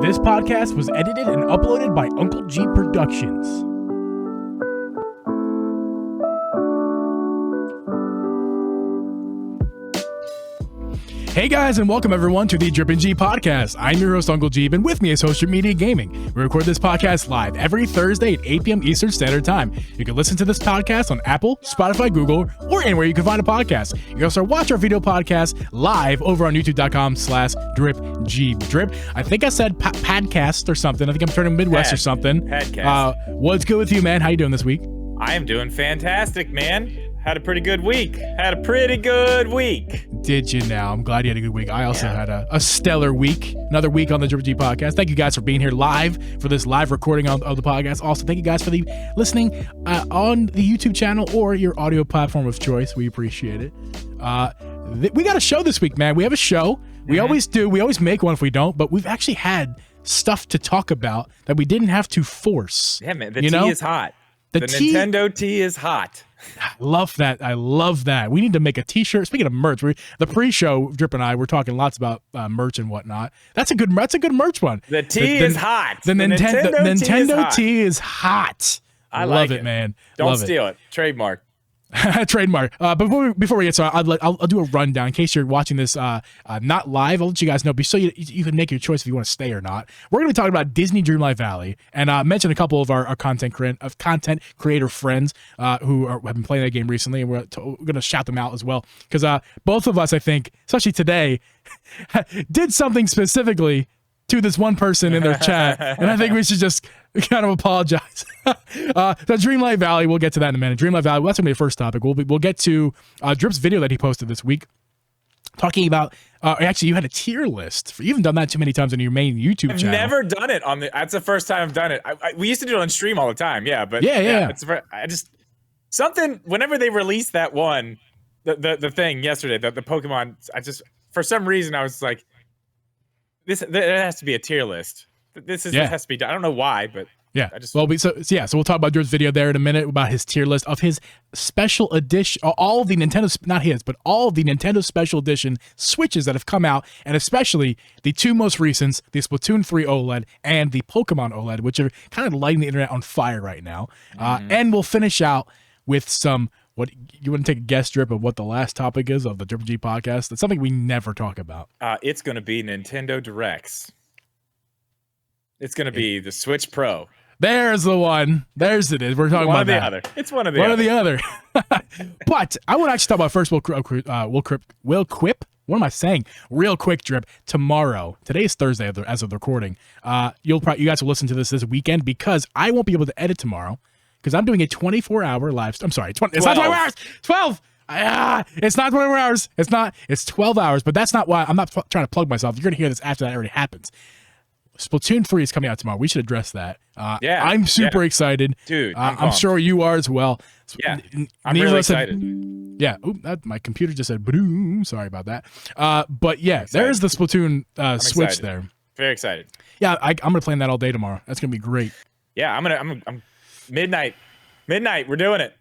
This podcast was edited and uploaded by Uncle Geeb Productions. Hey guys, and welcome everyone to the Drip and G podcast. I'm your host, Uncle Geeb, and with me is Host Drip Media Gaming. We record this podcast live every Thursday at 8 p.m. Eastern Standard Time. You can listen to this podcast on Apple, Spotify, Google, or anywhere you can find a podcast. You can also watch our video podcast live over on youtube.com/DripGeeb. Drip, I think I said podcast or something. I think I'm turning Midwest or something. Podcast. What's good with you, man? How you doing this week? I am doing fantastic, man. Had a pretty good week. Did you now? I'm glad you had a good week. I also had a stellar week. Another week on the Drip G podcast. Thank you guys for being here live for this live recording of the podcast. Also, thank you guys for listening on the YouTube channel or your audio platform of choice. We appreciate it. We got a show this week, man. We have a show. We always do. We always make one if we don't, but we've actually had stuff to talk about that we didn't have to force. Yeah, man. The tea is hot. The Nintendo tea is hot. I love that. We need to make a t-shirt. Speaking of merch, the pre-show, Drip and I, we're talking lots about merch and whatnot. That's a good merch one. The tea is hot. The Nintendo tea is hot. I love it, man. Don't steal it. Trademark. Trademark. Before we get started, I'll do a rundown in case you're watching this not live. I'll let you guys know, so you can make your choice if you want to stay or not. We're going to be talking about Disney Dreamlight Valley, and mention a couple of our content creator friends who have been playing that game recently, and we're going to shout them out as well because both of us, I think, especially today, did something specifically to this one person in their chat, and I think we should just kind of apologize. The Dreamlight Valley, we'll get to that in a minute. Dreamlight Valley, that's going to be the first topic. We'll get to Drip's video that he posted this week, talking about, actually, you had a tier list. You haven't done that too many times on your main YouTube channel. I've never done it that's the first time I've done it. We used to do it on stream all the time, but I just, something, whenever they released that one, the thing yesterday, the Pokemon, for some reason, I was like, there has to be a tier list. This has to be done. I don't know why, but so we'll talk about Drip's video there in a minute about his tier list of his special edition, all of the Nintendo, not his, but all of the Nintendo Special Edition Switches that have come out, and especially the two most recent, the Splatoon 3 OLED and the Pokemon OLED, which are kind of lighting the internet on fire right now. And we'll finish out with some. What you want to take a guess, Drip, of what the last topic is of the Drip G podcast? That's something we never talk about. It's going to be Nintendo Directs. It's going to be the Switch Pro. There's the one. There's it is. We're talking about that. Other. It's one of the other. One or the other. But I want to actually talk about first. We'll quip. What am I saying? Real quick, Drip. Tomorrow. Today is Thursday as of the recording. You guys will listen to this weekend because I won't be able to edit tomorrow. Because I'm doing a 24-hour live. I'm sorry, it's not 24 hours. 12. It's not 24 hours. It's 12 hours. But that's not why. I'm not trying to plug myself. You're gonna hear this after that already happens. Splatoon 3 is coming out tomorrow. We should address that. I'm super excited, dude. I'm sure you are as well. Yeah, I'm really excited. My computer just said boom. Sorry about that. But yeah, there is the Splatoon Switch excited. there. Very excited. Yeah, I'm gonna play that all day tomorrow. That's gonna be great. Yeah, I'm midnight. We're doing it.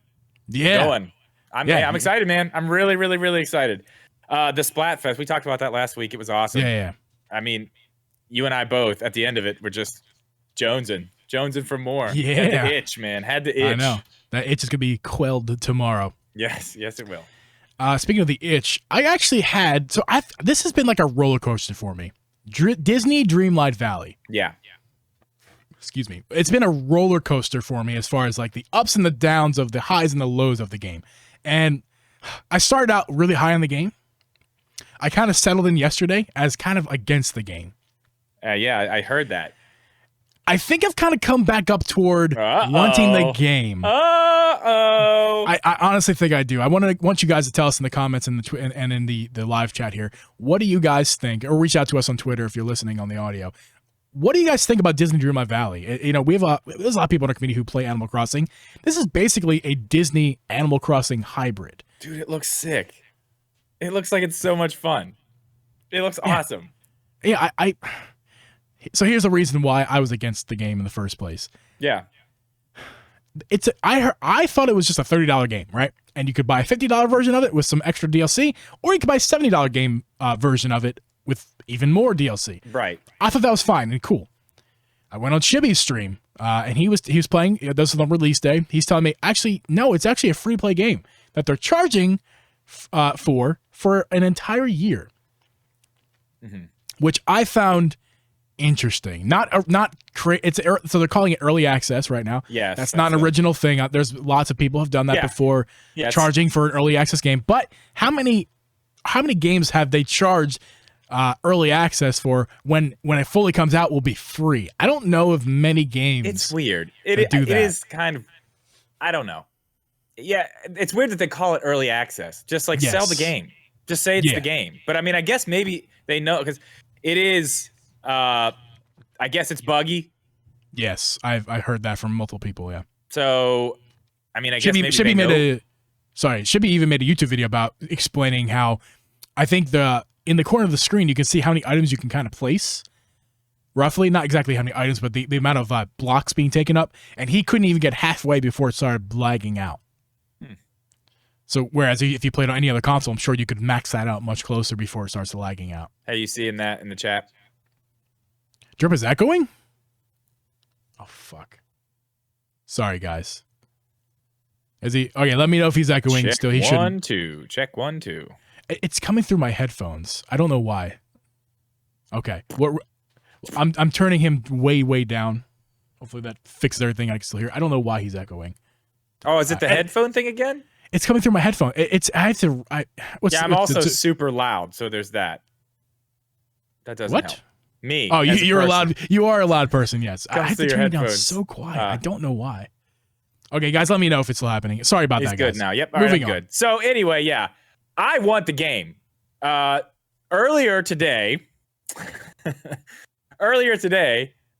Yeah. Going. I'm excited, man. I'm really, really, really excited. The Splatfest, we talked about that last week. It was awesome. Yeah. I mean, you and I both, at the end of it, were just jonesing for more. Yeah. Had the itch, man. Had the itch. I know. That itch is going to be quelled tomorrow. Yes, it will. Speaking of the itch, I actually had, this has been like a roller coaster for me. Disney Dreamlight Valley. Yeah. Excuse me. It's been a roller coaster for me as far as like the ups and the downs of the highs and the lows of the game. And I started out really high on the game. I kind of settled in yesterday as kind of against the game. I heard that. I think I've kind of come back up toward wanting the game. I honestly think I do. I want you guys to tell us in the comments and in the live chat here. What do you guys think? Or reach out to us on Twitter if you're listening on the audio. What do you guys think about Disney Dreamlight Valley? There's a lot of people in our community who play Animal Crossing. This is basically a Disney Animal Crossing hybrid. Dude, it looks sick. It looks like it's so much fun. It looks awesome. Yeah, so here's the reason why I was against the game in the first place. Yeah. I thought it was just a $30 game, right? And you could buy a $50 version of it with some extra DLC, or you could buy a $70 game version of it with even more DLC. Right. I thought that was fine and cool. I went on Chibi's stream, and he was playing. This was on release day. He's telling me, actually, no, it's actually a free play game that they're charging for an entire year, which I found interesting. So they're calling it early access right now. Yes, that's not an original thing. There's lots of people have done that before, charging for an early access game. But how many games have they charged early access for when it fully comes out will be free? I don't know of many games. It's weird. It is kind of, I don't know. Yeah, it's weird that they call it early access. Just like sell the game. Just say it's the game. But I mean, I guess maybe they know because it is. I guess it's buggy. Yes, I heard that from multiple people. Yeah. So, I mean, I guess maybe Shibby even made a YouTube video about explaining how I think in the corner of the screen you can see how many items you can kind of place. Roughly, not exactly how many items, but the amount of blocks being taken up, and he couldn't even get halfway before it started lagging out. So, whereas if you played on any other console, I'm sure you could max that out much closer before it starts lagging out. Hey, you seeing that in the chat? Drip, is echoing? Oh, fuck. Sorry, guys. Is he? Okay, let me know if he's echoing Check still. He should. 1, 2. Check 1, 2. It's coming through my headphones. I don't know why. Okay. I'm turning him way down. Hopefully that fixes everything I can still hear. I don't know why he's echoing. Oh, is it the headphone thing again? It's coming through my headphone. I'm also super loud, so there's that. That doesn't help. Me. Oh, you're allowed. You are a loud person. Yes, I have to turn it down so quiet. I don't know why. Okay, guys, let me know if it's still happening. Sorry about that, guys. He's good now. Yep. All right, I'm good. So anyway, yeah, I want the game. Earlier today,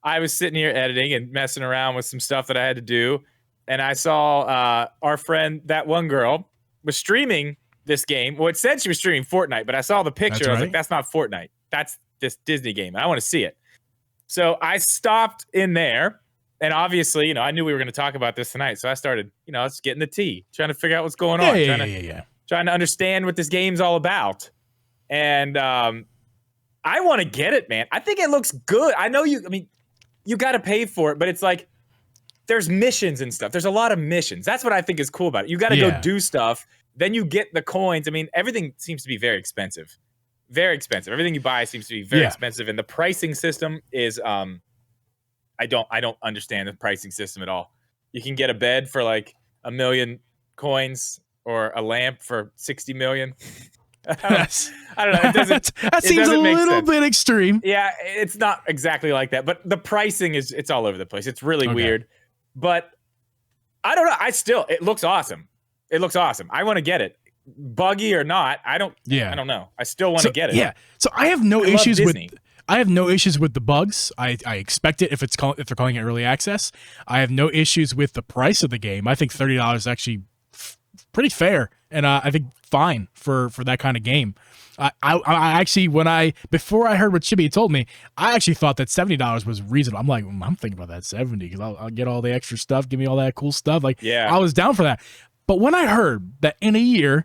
I was sitting here editing and messing around with some stuff that I had to do, and I saw our friend, that one girl, was streaming this game. Well, it said she was streaming Fortnite, but I saw the picture. I was like, that's not Fortnite. That's this Disney game, and I want to see it. So I stopped in there, and obviously, I knew we were going to talk about this tonight, so I started, just getting the tea, trying to figure out what's going on, trying to understand what this game's all about. And I want to get it, man. I think it looks good. I know you got to pay for it, but it's like there's missions and stuff. There's a lot of missions. That's what I think is cool about it. You got to go do stuff, then you get the coins. I mean, everything seems to be very expensive. Very expensive. Everything you buy seems to be very expensive, and the pricing system is I don't understand the pricing system at all. You can get a bed for like 1 million coins or a lamp for 60 million. I don't know. That seems a little bit extreme. Yeah, it's not exactly like that, but the pricing it's all over the place. It's really weird. But I don't know. It looks awesome. It looks awesome. I want to get it. Buggy or not, I don't know. I still want to get it. Yeah. So I have no issues with the bugs. I expect it if they're calling it early access. I have no issues with the price of the game. I think $30 is actually pretty fair, and I think fine for that kind of game. I actually, before I heard what Chibi told me, I actually thought that $70 was reasonable. I'm like, I'm thinking about that 70 because I'll get all the extra stuff, give me all that cool stuff. Like, I was down for that. But when I heard that in a year,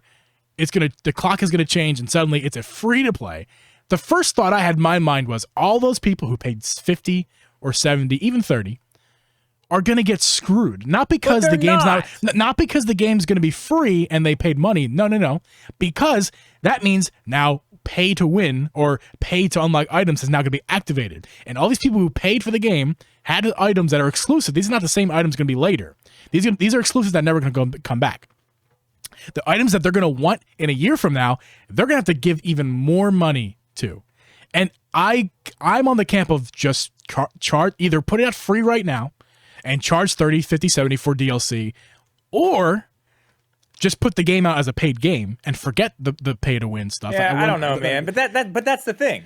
the clock is gonna change and suddenly it's a free to play, the first thought I had in my mind was all those people who paid 50 or 70, even 30, are gonna get screwed. Not because the game's not because the game's gonna be free and they paid money. No. Because that means now pay to win or pay to unlock items is now gonna be activated. And all these people who paid for the game had items that are exclusive. These are not the same items gonna be later. These are exclusives that never gonna come back. The items that they're going to want in a year from now, they're going to have to give even more money to. And I'm on the camp of just charge, either put it out free right now and charge 30, 50, 70 for DLC, or just put the game out as a paid game and forget the pay to win stuff. Yeah, I don't know, man. But that's the thing.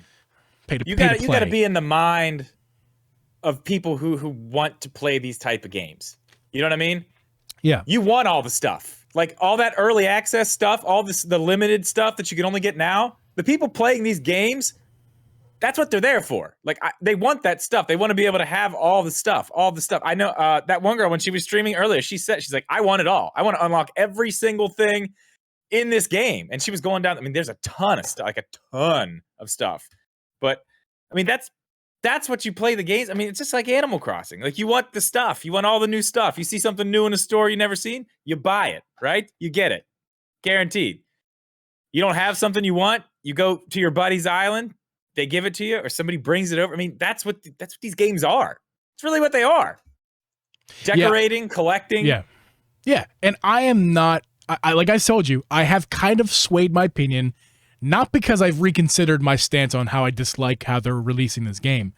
You got to be in the mind of people who want to play these type of games. You know what I mean? Yeah. You want all the stuff. Like all that early access stuff, all the limited stuff that you can only get now. The people playing these games, that's what they're there for. Like they want that stuff. They want to be able to have all the stuff. I know that one girl when she was streaming earlier, she's like, I want it all. I want to unlock every single thing in this game. And she was going down. I mean, there's a ton of stuff, like a ton of stuff But I mean, that's what you play the games. I mean, it's just like Animal Crossing. Like, you want the stuff. You want all the new stuff. You see something new in a store you never seen, you buy it, right? You get it. Guaranteed. You don't have something you want, you go to your buddy's island, they give it to you, or somebody brings it over. I mean, that's what these games are. It's really what they are. Decorating, collecting. Yeah. Yeah. And I am not, I like I told you, I have kind of swayed my opinion, not because I've reconsidered my stance on how I dislike how they're releasing this game,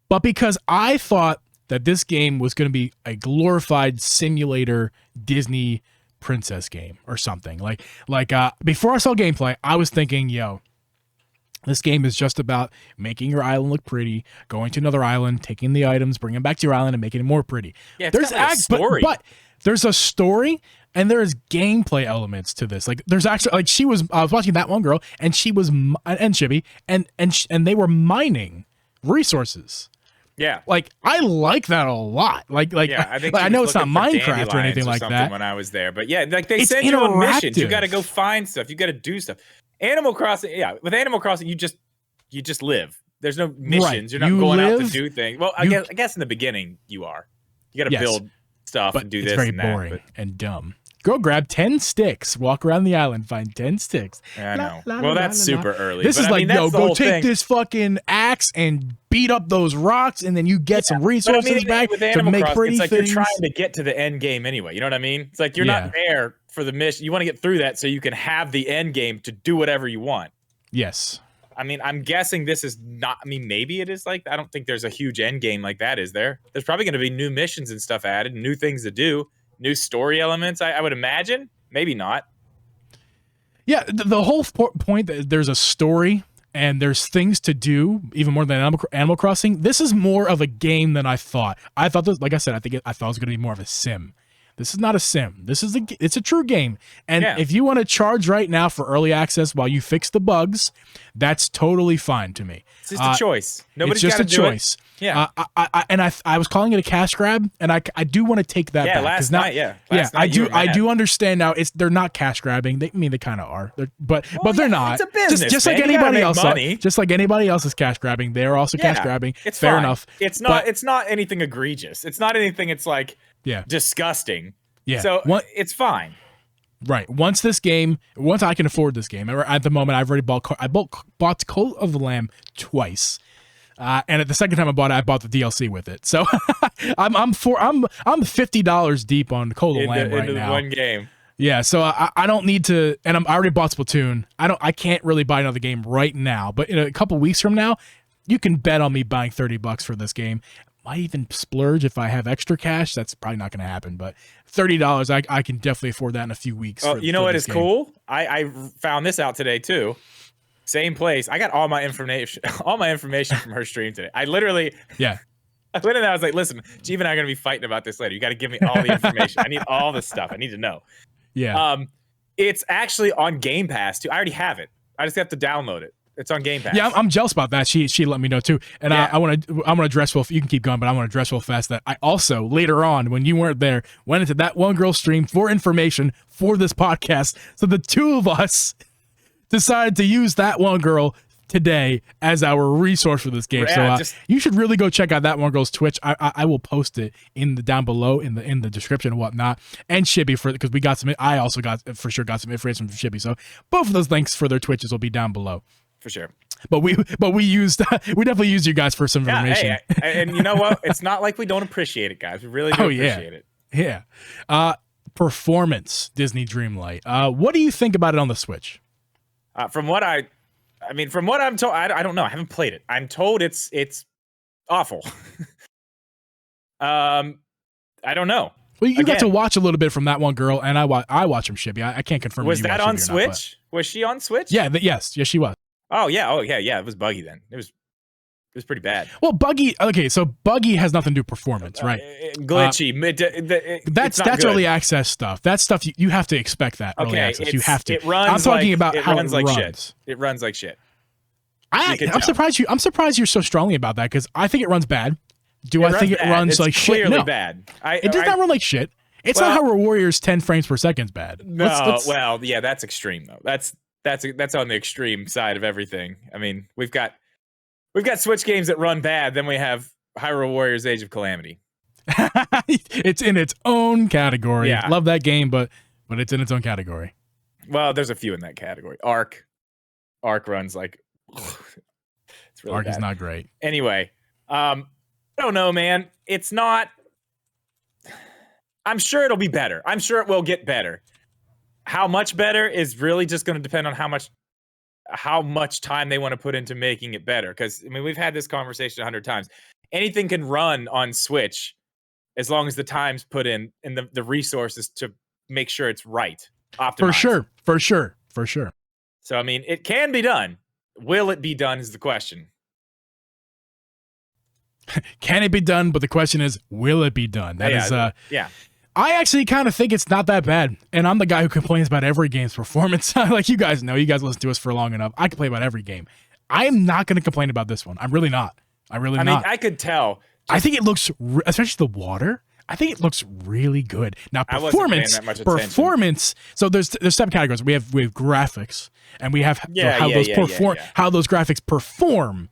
but because I thought that this game was going to be a glorified simulator Disney princess game or something. Like before I saw gameplay, I was thinking, yo, this game is just about making your island look pretty, going to another island, taking the items, bringing them back to your island, and making it more pretty. Yeah, there's a story. But there's a story and there's gameplay elements to this. Like, there's actually, like, I was watching that one girl, and she was, and Chibi, and they were mining resources. Yeah, like, I like that a lot. Yeah, I know it's not Minecraft or anything like that when I was there, but yeah, like, they send you on missions. You got to go find stuff. You got to do stuff. Animal Crossing, yeah. With Animal Crossing, you just live. There's no missions. Right. You're not going out to do things. Well, I guess in the beginning you are. You got to build stuff and do this. It's very boring and dumb. Go grab 10 sticks, walk around the island, find 10 sticks. Yeah, I know. Well, that's super early. This is like, no, go take this fucking axe and beat up those rocks, and then you get some resources back to make pretty things. It's like you're trying to get to the end game anyway. You know what I mean? It's like you're not there for the mission. You want to get through that so you can have the end game to do whatever you want. Yes. I mean, I'm guessing this is not, I mean, maybe it is like, I don't think there's a huge end game like that, is there? There's probably going to be new missions and stuff added, new things to do. New story elements, I would imagine. Maybe not. Yeah, the whole point that there's a story and there's things to do, even more than Animal Crossing. This is more of a game than I thought. I thought this, like I said, I thought it was going to be more of a sim. This is not a sim. It's a true game. And if you want to charge right now for early access while you fix the bugs, that's totally fine to me. It's just a choice. Nobody's got to do it. It's just a choice. Yeah. I was calling it a cash grab, and I do want to take that back. Last night. I do understand now. They're not cash grabbing. They kind of are. But they're not. It's a business. Just like anybody else. Just like anybody else is cash grabbing. They're also cash grabbing. It's fair fine. enough. It's not anything egregious. It's not anything. It's like disgusting. Yeah. So it's fine. Right. Once I can afford this game. At the moment, I've already bought Cult of the Lamb twice. And at the second time I bought the DLC with it. So I'm $50 deep on Cult of the Lamb right now. One game. Yeah, so I don't need to, and I already bought Splatoon. I can't really buy another game right now, but in a couple weeks from now, you can bet on me buying $30 for this game. Might even splurge if I have extra cash. That's probably not going to happen, but $30, I can definitely afford that in a few weeks. Oh, you know what is cool? I found this out today too. Same place. I got all my information from her stream today. I literally I was like, listen, Geeb and I are gonna be fighting about this later. You got to give me all the information. I need all this stuff. I need to know. Yeah. It's actually on Game Pass too. I already have it. I just have to download it. It's on Game Pass. Yeah, I'm jealous about that. She let me know too, and I want to address you can keep going, but I want to address real fast that I also later on when you weren't there went into that one girl stream for information for this podcast. So the two of us decided to use that one girl today as our resource for this game. So you should really go check out that one girl's Twitch. I will post it down below in the description and whatnot. And Shibby because we got some. I also got some information from Shibby. So both of those links for their Twitches will be down below. For sure. But we definitely used you guys for some information. Hey, and you know what? It's not like we don't appreciate it, guys. We really do appreciate it. Yeah. Performance, Disney Dreamlight. What do you think about it on the Switch? From what I'm told, I don't know. I haven't played it. I'm told it's awful. I don't know. Well, you got to watch a little bit from that one girl, and I watch him, Shibby. I can't confirm. Was that on Switch? Was she on Switch? Yeah. Yes, she was. Oh yeah. It was buggy then. It was pretty bad. Well, buggy. Okay, so buggy has nothing to do with performance, right? Glitchy. That's early access stuff. That's stuff you have to expect. That early access, you have to. It runs. I'm talking about how it runs. Shit. It runs like shit. I'm surprised you're so strongly about that because I think it runs bad. I think it runs like shit? No, bad. It does not run like shit. It's not how Warriors 10 frames per second is bad. No, well, yeah, that's extreme though. That's on the extreme side of everything. I mean, we've got we've got Switch games that run bad. Then we have Hyrule Warriors: Age of Calamity. It's in its own category. Yeah. Love that game, but it's in its own category. Well, there's a few in that category. Arc runs like it's really Arc bad. is not great. Anyway, I don't know, man. It's not. I'm sure it'll be better. I'm sure it will get better. How much better is really just going to depend on how much time they want to put into making it better. Because I mean, we've had this conversation 100 times. Anything can run on Switch as long as the time's put in and the resources to make sure it's right. Optimized. For sure. So I mean, it can be done. Will it be done is the question. Can it be done? But the question is, will it be done? Yeah. I actually kind of think it's not that bad. And I'm the guy who complains about every game's performance. Like you guys know, you guys listen to us for long enough. I complain about every game. I am not going to complain about this one. I'm really not. I mean, I could tell. I think it looks, especially the water, I think it looks really good. Now, performance. So there's subcategories. We have graphics, and we have how those graphics perform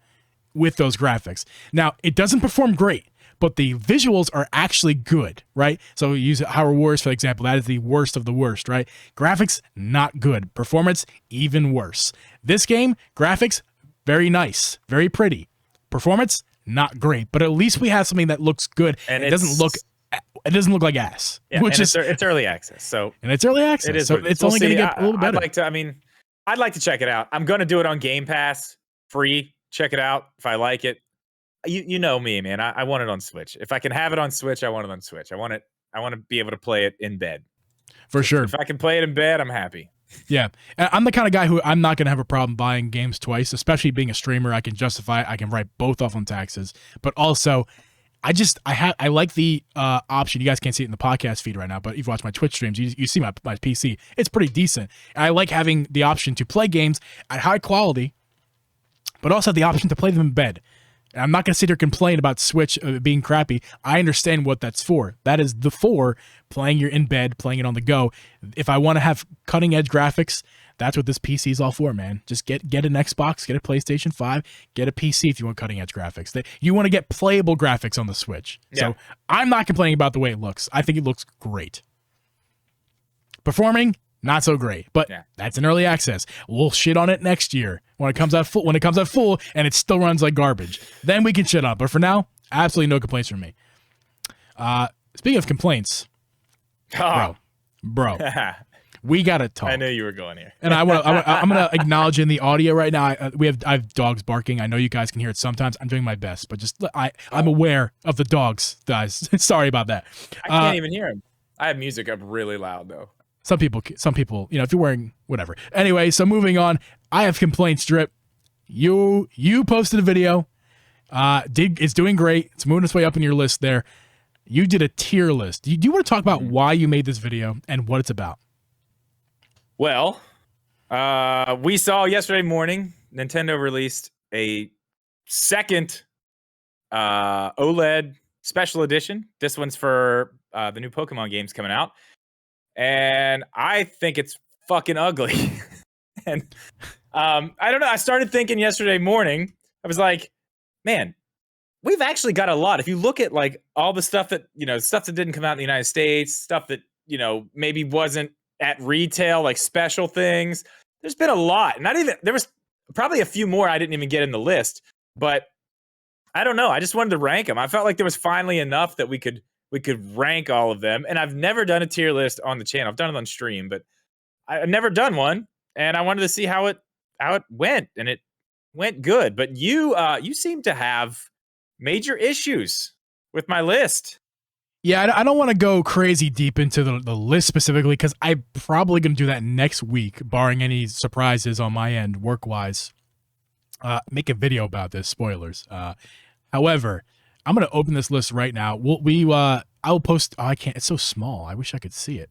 with those graphics. Now, it doesn't perform great, but the visuals are actually good, right? So we use Hyrule Warriors, for example. That is the worst of the worst, right? Graphics, not good. Performance, even worse. This game, graphics, very nice, very pretty. Performance, not great. But at least we have something that looks good, and it doesn't look like ass. Yeah, which is it's early access. It's early access. It is. So it's only going to get a little better. I'd like to check it out. I'm going to do it on Game Pass, free. Check it out if I like it. You know me, man. I want it on Switch. If I can have it on Switch, I want it on Switch. I want to be able to play it in bed. For sure. If I can play it in bed, I'm happy. Yeah. I'm the kind of guy who I'm not going to have a problem buying games twice, especially being a streamer. I can justify it. I can write both off on taxes. But also, I like the option. You guys can't see it in the podcast feed right now, but if you watch my Twitch streams, you see my PC. It's pretty decent. And I like having the option to play games at high quality, but also the option to play them in bed. And I'm not going to sit here and complain about Switch being crappy. I understand what that's for. That is for playing you're in bed, playing it on the go. If I want to have cutting edge graphics, that's what this PC is all for, man. Just get an Xbox, get a PlayStation 5, get a PC if you want cutting edge graphics. You want to get playable graphics on the Switch. Yeah. So I'm not complaining about the way it looks. I think it looks great. Performing, not so great, but that's an early access. We'll shit on it next year when it comes out full. And it still runs like garbage, then we can shit on it. But for now, absolutely no complaints from me. Speaking of complaints, bro, we gotta talk. I knew you were going here, and I'm gonna acknowledge in the audio right now. I have dogs barking. I know you guys can hear it sometimes. I'm doing my best, but just I'm aware of the dogs, guys. Sorry about that. I can't even hear him. I have music up really loud though. Some people, if you're wearing whatever. Anyway, so moving on, I have complaints. Drip, you posted a video. It's doing great. It's moving its way up in your list there. You did a tier list. Do you want to talk about why you made this video and what it's about? Well, we saw yesterday morning, Nintendo released a second OLED special edition. This one's for the new Pokemon games coming out. And I think it's fucking ugly. And I don't know. I started thinking yesterday morning, I was like, man, we've actually got a lot. If you look at like all the stuff that, stuff that didn't come out in the United States, stuff that, maybe wasn't at retail, like special things, there's been a lot. There was probably a few more I didn't even get in the list, but I don't know. I just wanted to rank them. I felt like there was finally enough that we could rank all of them. And I've never done a tier list on the channel. I've done it on stream, but I've never done one. And I wanted to see how it went, and it went good. But you seem to have major issues with my list. Yeah, I don't want to go crazy deep into the list specifically, because I'm probably going to do that next week, barring any surprises on my end, work-wise. Make a video about this, spoilers. However, I'm going to open this list right now. I'll post. Oh, I can't. It's so small. I wish I could see it.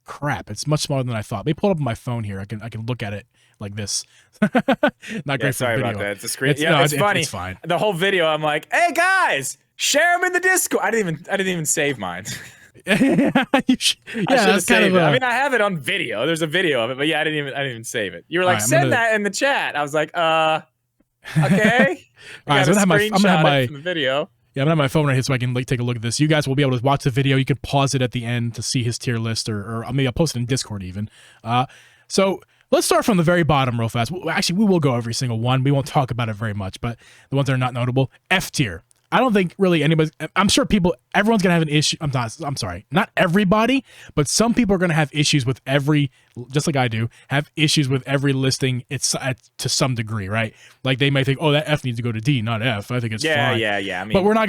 Crap, it's much smaller than I thought. Let me pull it up on my phone here. I can look at it like this. Not great for sorry video. about that. It's a screen. It's funny. It's fine. The whole video, I'm like, hey guys, share them in the Discord. I didn't even save mine. That's kind of. I mean, I have it on video. There's a video of it, but I didn't even save it. You were like, send that in the chat. I was like, Okay. All right, so I'm gonna have my from the video. Yeah, I'm gonna have my phone right here so I can like take a look at this. You guys will be able to watch the video. You can pause it at the end to see his tier list, or maybe I'll post it in Discord even. So let's start from the very bottom real fast. Actually, we will go every single one. We won't talk about it very much, but the ones that are not notable. F tier. I don't think really anybody. I'm sure everyone's gonna have an issue. I'm sorry, not everybody, but some people are gonna have issues with just like I do, have issues with every listing. It's to some degree, right? Like they may think, oh, that F needs to go to D, not F. I think it's fine. Yeah. I mean, but I'm not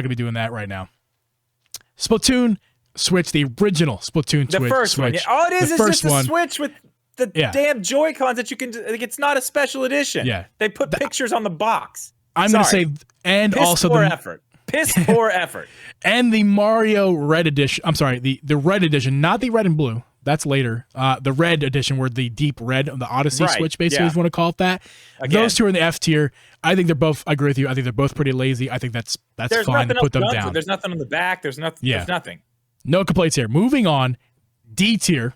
gonna be doing that right now. Splatoon Switch, the original Splatoon Switch. The first one. Yeah. All it is just a Switch with the damn Joy-Cons that you can. Like, it's not a special edition. Yeah, they put pictures on the box. I'm going to say, and Piss also poor effort. Piss poor effort. And the Mario Red Edition. I'm sorry, the Red Edition, not the red and blue. That's later. The Red Edition, where the deep red of the Odyssey Switch, basically, if you want to call it that. Again, those two are in the F tier. I think they're both. I agree with you. I think they're both pretty lazy. I think that's fine to put them down. There's nothing on the back. There's nothing. Yeah. There's nothing. No complaints here. Moving on, D tier.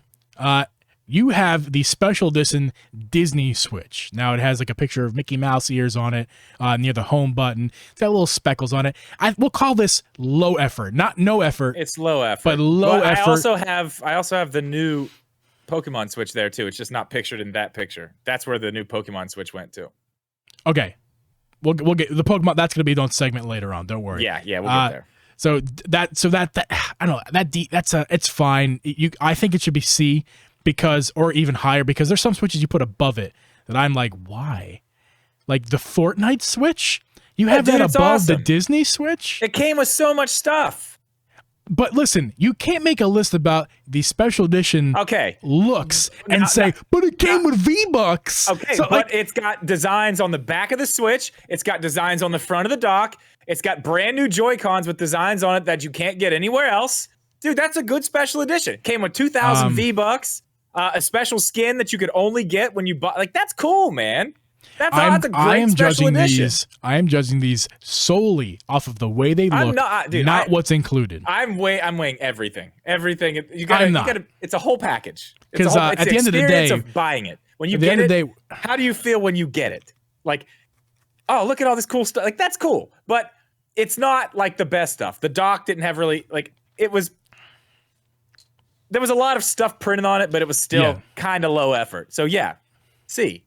You have the special edition Disney Switch. Now it has like a picture of Mickey Mouse ears on it near the home button. It's got little speckles on it. We'll call this low effort, not no effort. It's low effort, but low effort. I also have the new Pokemon Switch there too. It's just not pictured in that picture. That's where the new Pokemon Switch went to. Okay, we'll get the Pokemon. That's going to be its own segment later on. Don't worry. Yeah, we'll get there. So that I don't know it's fine. I think it should be C. Or even higher, because there's some Switches you put above it that I'm like, why? Like the Fortnite Switch? You have that above the Disney Switch? It came with so much stuff. But listen, you can't make a list about the special edition looks and say, but it came with V-Bucks. Okay, so, but it's got designs on the back of the Switch. It's got designs on the front of the dock. It's got brand new Joy-Cons with designs on it that you can't get anywhere else. Dude, that's a good special edition. It came with 2,000 V-Bucks. A special skin that you could only get when you buy. Like, that's cool, man. That's a great special edition. I am judging these solely off of the way they look, not what's included. I'm weighing everything. Everything. You gotta. It's a whole package. Because at the end of the day, of buying it. When you get it, how do you feel when you get it? Like, oh, look at all this cool stuff. Like, that's cool, but it's not like the best stuff. The dock didn't have really it was. There was a lot of stuff printed on it, but it was still kind of low effort. So yeah, C.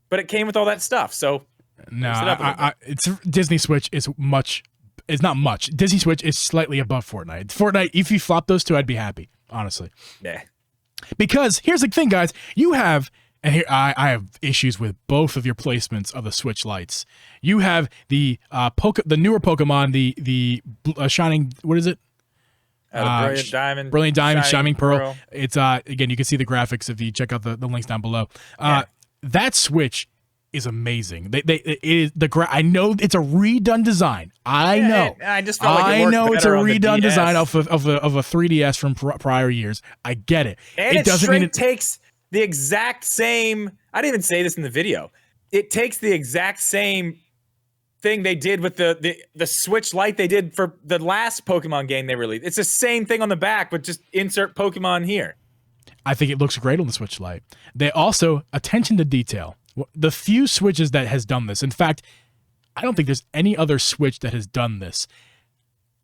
But it came with all that stuff. So no, it's Disney Switch is much. It's not much. Disney Switch is slightly above Fortnite. Fortnite, if you flop those two, I'd be happy, honestly. Yeah. Because here's the thing, guys. You have, and here I have issues with both of your placements of the Switch lights. You have the newer Pokemon, the shining. What is it? Brilliant Diamond, Shining Pearl. It's again, you can see the graphics if you check out the links down below. That Switch is amazing. I know it's a redone design. I know. I just felt like it's a redone design of a 3DS from prior years. I get it. And it doesn't mean it takes the exact same. I didn't even say this in the video. It takes the exact same thing they did with the Switch Lite they did for the last Pokemon game they released. It's the same thing on the back, but just insert Pokemon here. I think it looks great on the Switch Lite. They also, attention to detail. The few Switches that has done this, in fact, I don't think there's any other Switch that has done this.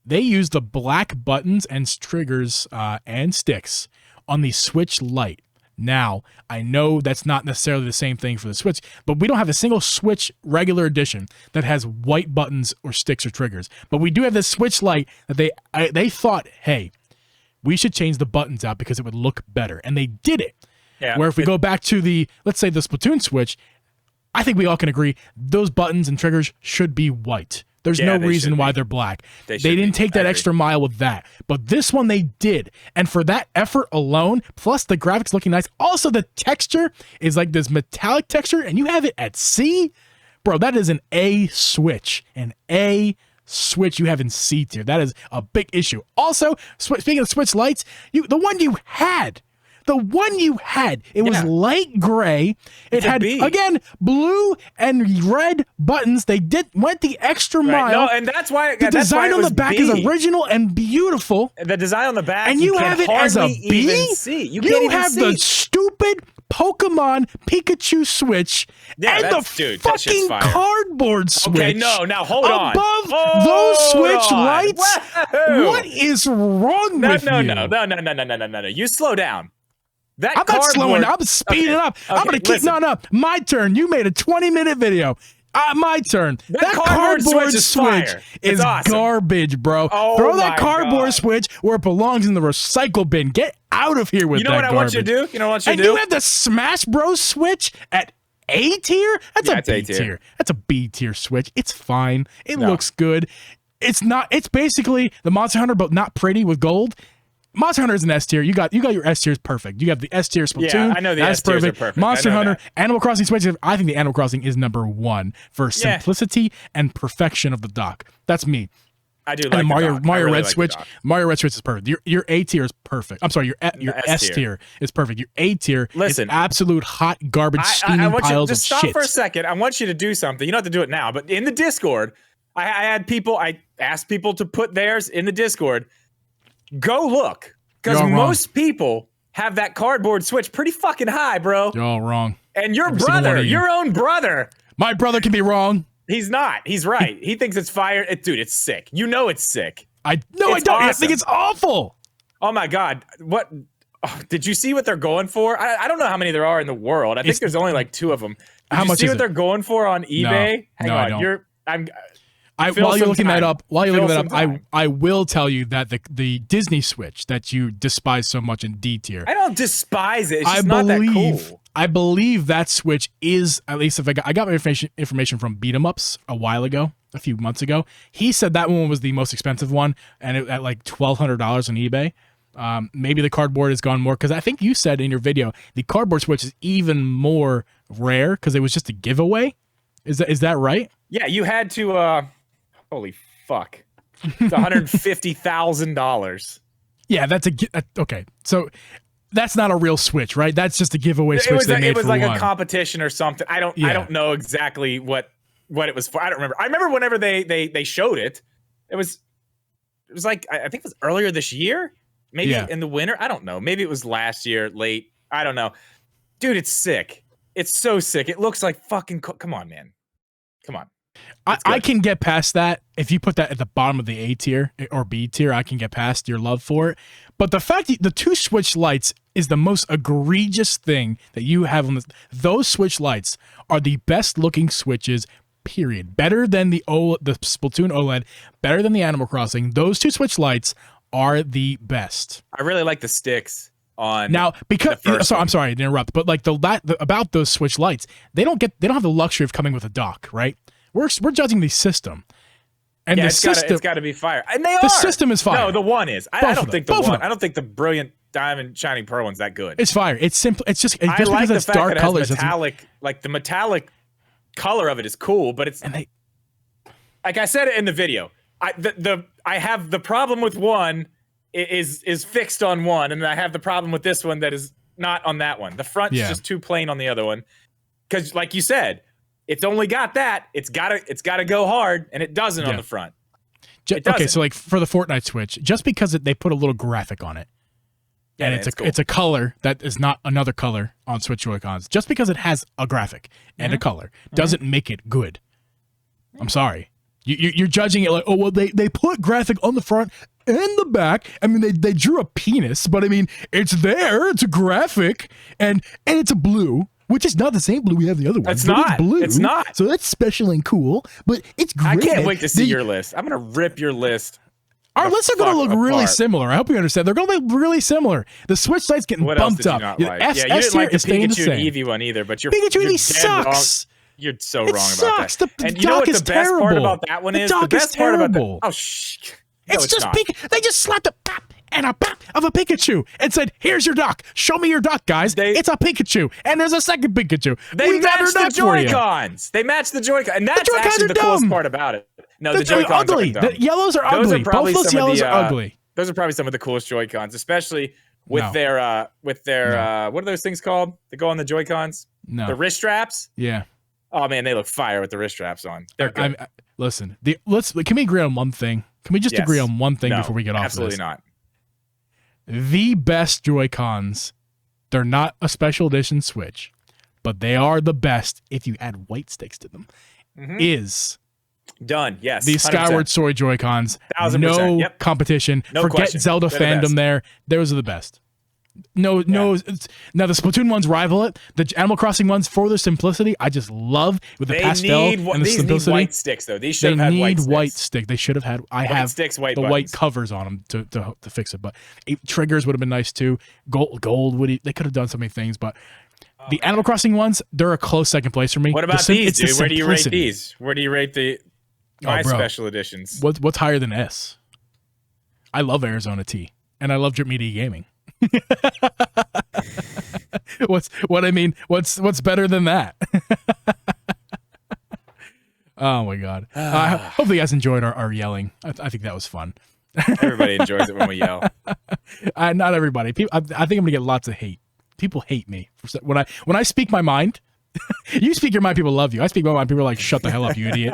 They use the black buttons and triggers and sticks on the Switch Lite. Now, I know that's not necessarily the same thing for the Switch, but we don't have a single Switch regular edition that has white buttons or sticks or triggers. But we do have this Switch Lite that they thought, hey, we should change the buttons out because it would look better. And they did it. Yeah. Where if we go back to let's say the Splatoon Switch, I think we all can agree those buttons and triggers should be white. There's no reason why they're black. They didn't take that extra mile with that. But this one they did. And for that effort alone, plus the graphics looking nice, also the texture is like this metallic texture, and you have it at C? Bro, that is an A Switch. An A Switch you have in C tier. That is a big issue. Also, speaking of Switch lights, the one you had, it was light gray. It had, again, blue and red buttons. They went the extra mile. No, and that's why the design on the back is original and beautiful. The design on the back, and you have it as a B. You have the stupid Pokemon Pikachu Switch and the fucking cardboard Switch. Okay, no, now hold on. Above those Switch lights? Whoa. What is wrong with you? No. You slow down. I'm not slowing. I'm speeding up. Okay, I'm gonna keep. No. My turn. You made a 20-minute video. My turn. That cardboard Switch is awesome. Garbage, bro. Throw that cardboard Switch where it belongs in the recycle bin. Get out of here with that garbage. You know what I want you to do? You know what you do? And you have the Smash Bros Switch at A tier? That's a B tier. That's a B tier Switch. It's fine. It looks good. It's not. It's basically the Monster Hunter, but not pretty with gold. Monster Hunter is an S tier. You got your S tiers perfect. You have the S tier Splatoon. Yeah, I know the S tiers are perfect. Monster Hunter, Animal Crossing Switch. I think the Animal Crossing is number 1 for simplicity and perfection of the dock. That's me. I do like and Mario Red Switch. Mario Red Switch is perfect. Your A tier is perfect. I'm sorry, your S tier is perfect. Your A tier is absolute hot garbage steaming piles of shit. Just stop for a second. I want you to do something. You don't have to do it now, but in the Discord, I asked people to put theirs in the Discord. Go look, because most people have that cardboard Switch pretty fucking high, bro. You're all wrong. And your brother, your own brother. My brother can be wrong. He's not. He's right. He thinks it's fire. Dude, it's sick. You know it's sick. I don't. Awesome. I think it's awful. Oh my God. What? Oh, did you see what they're going for? I don't know how many there are in the world. I think there's only like 2 of them. How much? See what they're going for on eBay? No, Hang on. While you're looking that up, I will tell you that the Disney Switch that you despise so much in D tier. I don't despise it. It's just not that cool. I believe that Switch is, at least if I got my information from Beat 'em Ups a while ago, a few months ago. He said that one was the most expensive one, and at like $1,200 on eBay. Maybe the cardboard has gone more, because I think you said in your video the cardboard Switch is even more rare because it was just a giveaway. Is that right? Yeah, you had to. Holy fuck! It's $150,000. Yeah, that's okay. So that's not a real Switch, right? That's just a giveaway Switch they made It was for like one. A competition or something. I don't know exactly what it was for. I don't remember. I remember whenever they showed it. It was like, I think it was earlier this year, maybe in the winter. I don't know. Maybe it was last year, late. I don't know. Dude, it's sick. It's so sick. It looks like fucking. Come on, man. Come on. I can get past that. If you put that at the bottom of the A tier or B tier, I can get past your love for it. But the fact that the 2 Switch lights is the most egregious thing that you have on this. Those Switch lights are the best looking Switches, period. Better than the Splatoon OLED, better than the Animal Crossing. Those 2 Switch lights are the best. I really like the sticks on now, because I'm sorry to interrupt, but like about those Switch lights, they don't have the luxury of coming with a dock, right? We're judging the system, and the system it's got to be fire, and they are. The system is fire. No, the one is. I don't think the one. I don't think the brilliant diamond shining pearl one's that good. It's fire. It's simple. It's just I like because the it's fact dark that it colors. has metallic, like the metallic color of it is cool, but it's like I said it in the video. I have the problem with one is fixed on one, and I have the problem with this one that is not on that one. The front's just too plain on the other one, because like you said. It's only got that. It's gotta go hard, and it doesn't on the front. Okay, so like for the Fortnite Switch, just because they put a little graphic on it, and it's a color that is not another color on Switch Joy-Cons, just because it has a graphic and a color doesn't make it good. I'm sorry. You're judging it like, oh well, they put graphic on the front and the back. I mean, they drew a penis, but I mean, it's there. It's a graphic, and it's a blue. Which is not the same blue we have the other one. It's not. It's blue. It's not. So that's special and cool, but it's great. I can't wait to see your list. I'm going to rip your list. Our lists are going to look really similar. I hope you understand. They're going to be really similar. The Switch light's getting bumped up. Not like? You didn't like the Pikachu and Eevee one either, but Pikachu Eevee sucks. You're so wrong about that. And you know what the best part about that one is? The best part about that. Oh, it's just they just slapped a pop and a pop of a Pikachu and said, "Here's your dock. Show me your dock, guys. It's a Pikachu, and there's a second Pikachu. They matched the Joy-Cons. They matched the Joy-Cons, and that's actually the coolest part about it. No, the Joy-Cons are ugly. The yellows are ugly. Both those yellows are ugly. Those are probably some of the coolest Joy-Cons, especially with their what are those things called that go on the Joy-Cons? No, the wrist straps. Yeah. Oh man, they look fire with the wrist straps on. They're good. Listen, can we agree on one thing? Can we just agree on one thing before we get off absolutely this? Not. The best Joy-Cons They're not a special edition Switch, but they are the best if you add white sticks to them. Is done. Yes. These 100%. Skyward Sword Joy-Cons. 1000%. No Yep. competition. No Forget question. Zelda They're the fandom there. Those are the best. No. Now the Splatoon ones rival it. The Animal Crossing ones, for their simplicity, I just love with the pastel and the these simplicity. Need white sticks though. These should have had white sticks. White stick. They should have had. I have sticks, white the buttons. white covers on them to fix it. But triggers would have been nice too. Gold would. They could have done so many things, but. The Animal Crossing ones, they're a close second place for me. What about these, dude? Where do you rate these? Where do you rate my special editions? What's higher than S? I love Arizona T, and I love Drip Media Gaming. What's better than that? Oh my god! Hopefully you guys enjoyed our yelling. I think that was fun. Everybody enjoys it when we yell. Not everybody. I think I'm gonna get lots of hate. People hate me when I speak my mind. You speak your mind, people love you. I speak my mind, people are like, "Shut the hell up, you idiot!"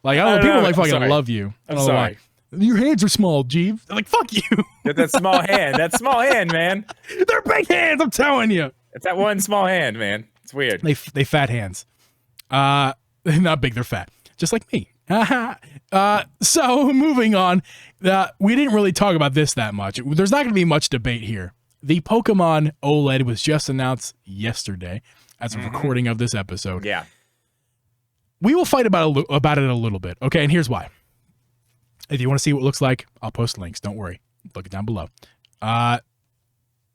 Like I don't know, people like fucking love you. I don't know why. Your hands are small, Geeb. They're like, "Fuck you." That small hand. That small hand, man. They're big hands. I'm telling you. It's that one small hand, man. It's weird. They fat hands. They're not big. They're fat, just like me. So moving on. We didn't really talk about this that much. There's not going to be much debate here. The Pokemon OLED was just announced yesterday as of recording of this episode. Yeah. We will fight about it a little bit, okay? And here's why. If you want to see what it looks like, I'll post links. Don't worry. Look it down below.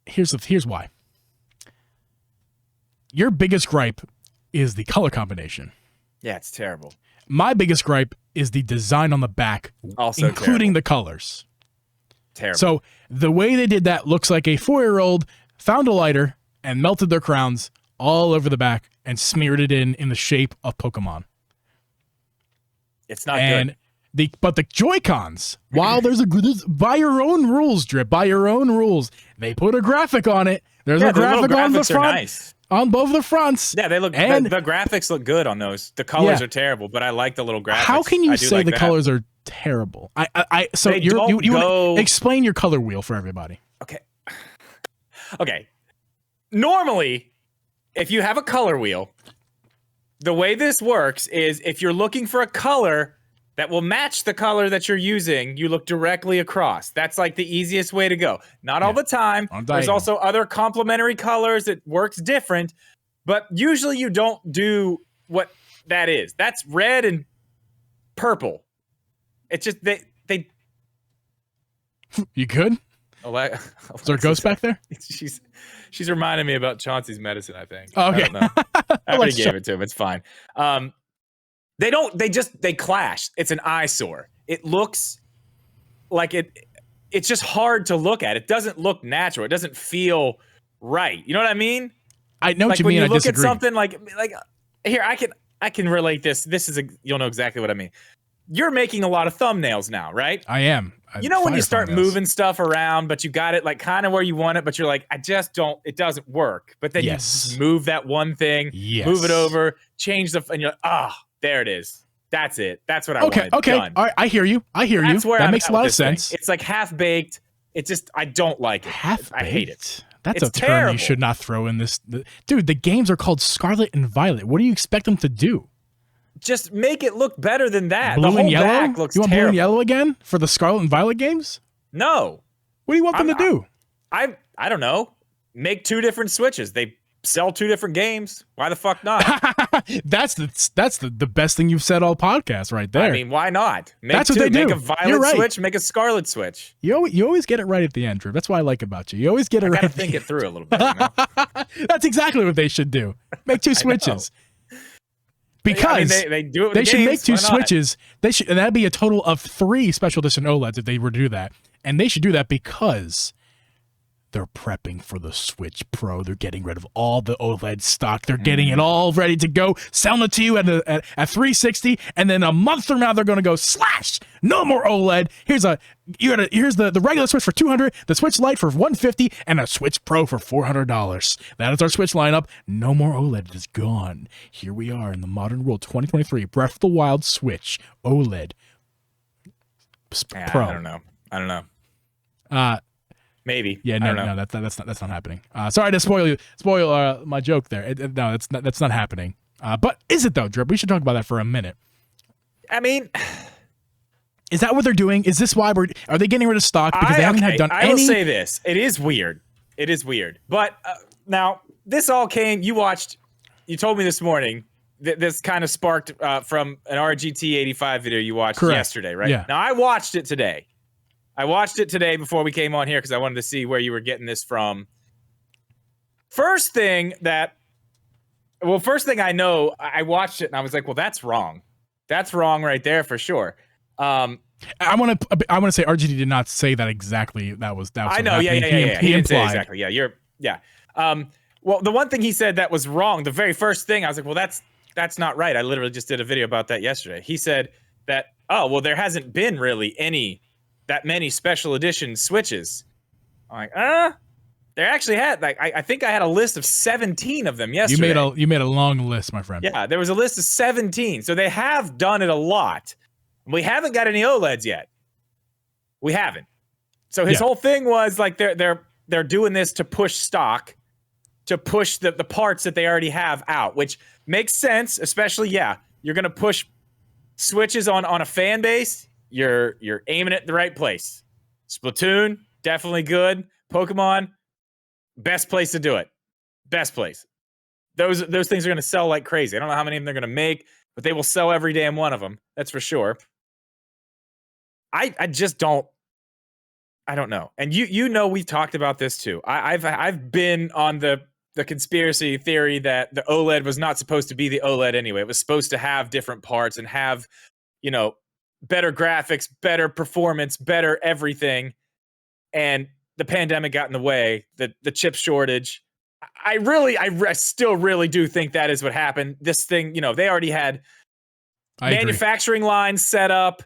Here's why. Your biggest gripe is the color combination. Yeah, it's terrible. My biggest gripe is the design on the back, also including the colors. Terrible. So the way they did that looks like a 4-year-old found a lighter and melted their crowns all over the back and smeared it in the shape of Pokemon. It's not good. But the Joy-Cons, while there's by your own rules, Drip, by your own rules, they put a graphic on it. There's a graphic on the front. Nice. On both the fronts. Yeah, they look. And the graphics look good on those. The colors are terrible, but I like the little graphics. How can you say the colors are terrible? So you explain your color wheel for everybody. Okay. Normally, if you have a color wheel, the way this works is if you're looking for a color that will match the color that you're using, you look directly across. That's like the easiest way to go. Not all the time. There's also other complementary colors that works different, but usually you don't do what that is. That's red and purple. It's just they You good? Is there a ghost back there? She's reminding me about Chauncey's medicine, I think. Oh, okay. I don't know. I already gave it to him. It's fine. They clash. It's an eyesore. It looks like it's just hard to look at. It doesn't look natural. It doesn't feel right. You know what I mean? I know what you mean. When you look at something like here, I can relate this. You'll know exactly what I mean. You're making a lot of thumbnails now, right? I am. You know when you start moving stuff around, but you got it like kind of where you want it, but you're like, it doesn't work. But then you just move that one thing, move it over, change and you're like, there it is. That's it. That's what I wanted. Okay. Done. All right. I hear you. That's where that makes a lot of sense. It's like half baked. It's just I don't like it. I hate it. That's a term you should not throw in this. Dude, the games are called Scarlet and Violet. What do you expect them to do? Just make it look better than that. Blue the whole and yellow? back looks You want terrible. blue and yellow again for the Scarlet and Violet games? No. What do you want them to do? I don't know. Make 2 different Switches. They sell 2 different games. Why the fuck not? That's the best thing you've said all podcast right there. I mean, why not? That's what they do. Make a Violet Switch, make a Scarlet Switch. You always get it right at the end, Drew. That's what I like about you. You always get it right. I gotta think it through a little bit. You know? That's exactly what they should do. Make 2 Switches. Because they do it with they the should games. make 2 Switches. And that'd be a total of 3 special edition OLEDs if they were to do that. And they should do that because they're prepping for the Switch Pro. They're getting rid of all the OLED stock. They're getting it all ready to go, selling it to you at 360, and then a month from now they're going to go slash. No more OLED. Here's the regular Switch for $200, the Switch Lite for $150, and a Switch Pro for $400. That is our Switch lineup. No more OLED. It is gone. Here we are in the modern world, 2023. Breath of the Wild Switch OLED Pro. I don't know. Maybe. Yeah, no, that's not happening. Sorry to spoil my joke there. No, that's not happening. But is it though, Drip? We should talk about that for a minute. I mean, is that what they're doing? Is this why are they getting rid of stock because they haven't done any? I will say this: it is weird. It is weird. But now this all came. You told me this morning. This kind of sparked from an RGT85 video you watched yesterday, right? Yeah. Now I watched it today. I watched it today before we came on here because I wanted to see where you were getting this from. First thing I know, I watched it and I was like, well, that's wrong. That's wrong right there for sure. I want to say RGT did not say that exactly. That was I know. Yeah. He didn't say exactly. Yeah. Well, the one thing he said that was wrong, the very first thing, I was like, well, that's not right. I literally just did a video about that yesterday. He said that, oh, well, there hasn't been really that many special edition Switches. I'm like, there actually had, like, I think I had a list of 17 of them yesterday. You made a long list, my friend. Yeah, there was a list of 17. So they have done it a lot. We haven't got any OLEDs yet. We haven't. So his whole thing was like they're doing this to push stock, to push the parts that they already have out, which makes sense, especially, you're going to push Switches on a fan base. You're aiming it the right place. Splatoon, definitely good. Pokemon, best place to do it. Best place. Those things are going to sell like crazy. I don't know how many of them they're going to make, but they will sell every damn one of them. That's for sure. I just don't. I don't know. And you know we've talked about this too. I've been on the conspiracy theory that the OLED was not supposed to be the OLED anyway. It was supposed to have different parts and have, better graphics, better performance, better everything. And the pandemic got in the way, the chip shortage. I still really do think that is what happened. This thing, they already had manufacturing lines set up.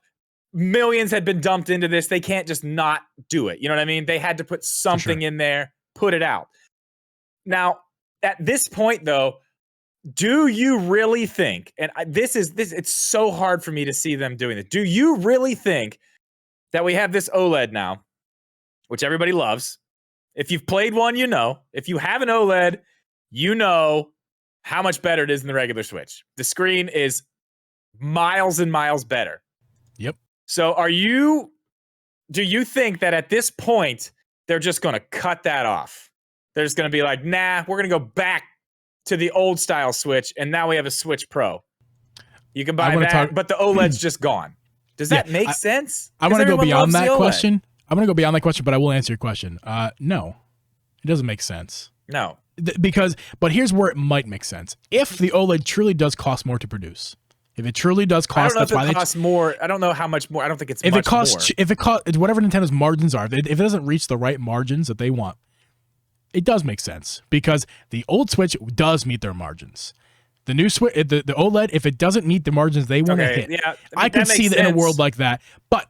Millions had been dumped into this. They can't just not do it. You know what I mean? They had to put something in there, put it out. Now, at this point, though, do you really think, and it's so hard for me to see them doing this. Do you really think that we have this OLED now, which everybody loves? If you've played one, you know. If you have an OLED, you know how much better it is than the regular Switch. The screen is miles and miles better. Yep. So do you think that at this point, they're just going to cut that off? They're just going to be like, nah, we're going to go back to the old style Switch, and now we have a Switch Pro. You can buy that, but the OLED's just gone. Does that make sense? I want to go beyond that question. I'm going to go beyond that question, but I will answer your question. No, it doesn't make sense. No. But here's where it might make sense. If the OLED truly does cost more to produce, if it truly does cost, that's why it costs more. I don't know how much more. I don't think it's much more. If it costs whatever Nintendo's margins are, if it doesn't reach the right margins that they want, it does make sense because the old Switch does meet their margins. The new Switch, the OLED, if it doesn't meet the margins they want to hit, I can see that in a world like that. But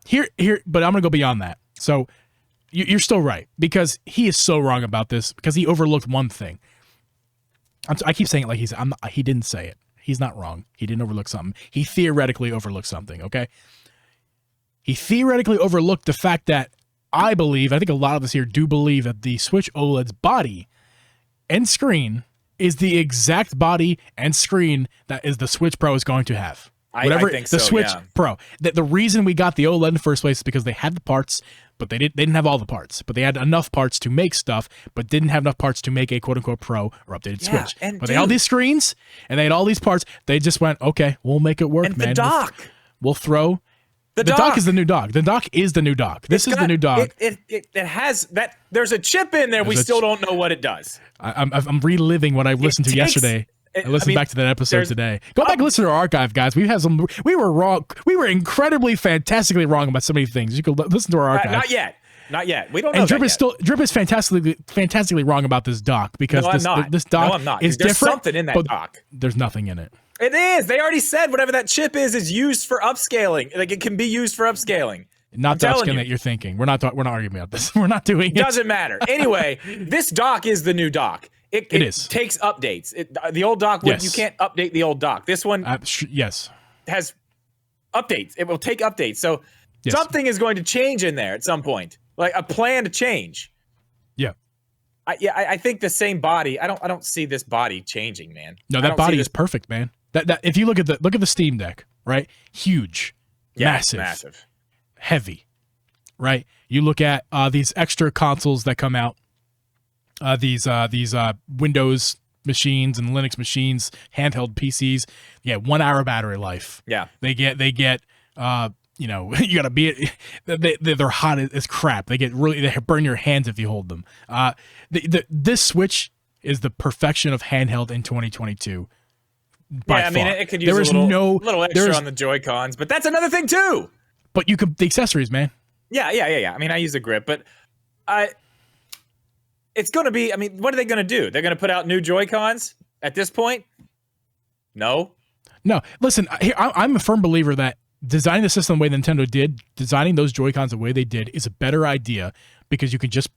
but I'm gonna go beyond that. So you're still right because he is so wrong about this because he overlooked one thing. I keep saying it like he didn't say it. He's not wrong. He didn't overlook something. He theoretically overlooked something. Okay. He theoretically overlooked the fact that I think a lot of us here do believe that the Switch OLED's body and screen is the exact body and screen that is the Switch Pro is going to have. I think the Switch Pro. The reason we got the OLED in the first place is because they had the parts, but they didn't have all the parts. But they had enough parts to make stuff, but didn't have enough parts to make a quote unquote Pro or updated Switch. But they had all these screens and they had all these parts. They just went, okay, we'll make it work, and man. The dock. We'll throw. The dock is the new dock. The dock is the new dock. This is the new dock. It has that. There's a chip in there. We still don't know what it does. I'm reliving what I listened to yesterday. I listened back to that episode today. Go back and listen to our archive, guys. We were wrong. We were incredibly, fantastically wrong about so many things. You can listen to our archive. Not yet. We don't know. And Drip is fantastically wrong about this dock because this dock is different. There's something in that dock. There's nothing in it. It is. They already said whatever that chip is used for upscaling. Like it can be used for upscaling. Not the upscaling that you're thinking. We're not arguing about this. We're not doing it. Doesn't matter. Anyway, this dock is the new dock. It takes updates. The old dock, you can't update the old dock. This one, yes, has updates. It will take updates. So something is going to change in there at some point, like a plan to change. Yeah. I think the same body. I don't see this body changing, man. No, that body is perfect, man. That if you look at the Steam Deck, right? Huge, massive, heavy, right? You look at these extra consoles that come out, these Windows machines and Linux machines, handheld PCs. Yeah, 1 hour battery life. Yeah, they get you know, you gotta be they're hot as crap. They burn your hands if you hold them. This Switch is the perfection of handheld in 2022. Yeah, I mean, it could use a little extra on the Joy-Cons, but that's another thing too. But the accessories, man. Yeah. I mean, I use a grip, but it's going to be. I mean, what are they going to do? They're going to put out new Joy-Cons at this point? No. Listen, I'm a firm believer that designing the system the way Nintendo did, designing those Joy-Cons the way they did, is a better idea because you can just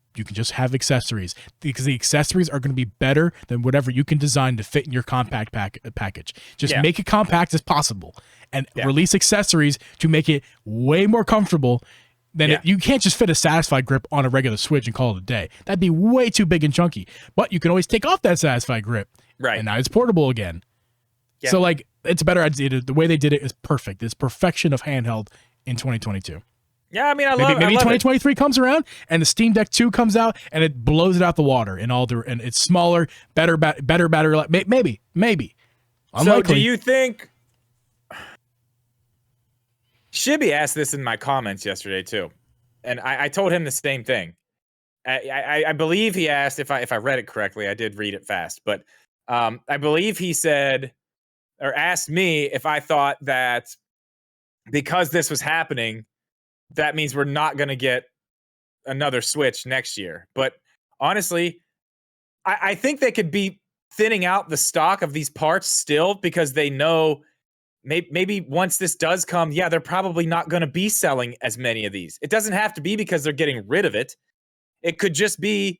have accessories, because the accessories are going to be better than whatever you can design to fit in your compact package. Just make it compact as possible and release accessories to make it way more comfortable than you can't just fit a Satisfy grip on a regular Switch and call it a day. That'd be way too big and chunky. But you can always take off that Satisfy grip. Right. And now it's portable again. Yeah. So like it's a better idea. The way they did it is perfect. It's perfection of handheld in 2022. Yeah, I mean, maybe 2023 comes around and the Steam Deck 2 comes out and it blows it out the water and it's smaller, better battery life. Maybe. Unlikely. So do you think Shibby asked this in my comments yesterday too, and I told him the same thing. I believe he asked if I read it correctly. I did read it fast, but I believe he said or asked me if I thought that because this was happening, that means we're not going to get another Switch next year. But honestly, I think they could be thinning out the stock of these parts still because they know maybe once this does come, they're probably not going to be selling as many of these. It doesn't have to be because they're getting rid of it. It could just be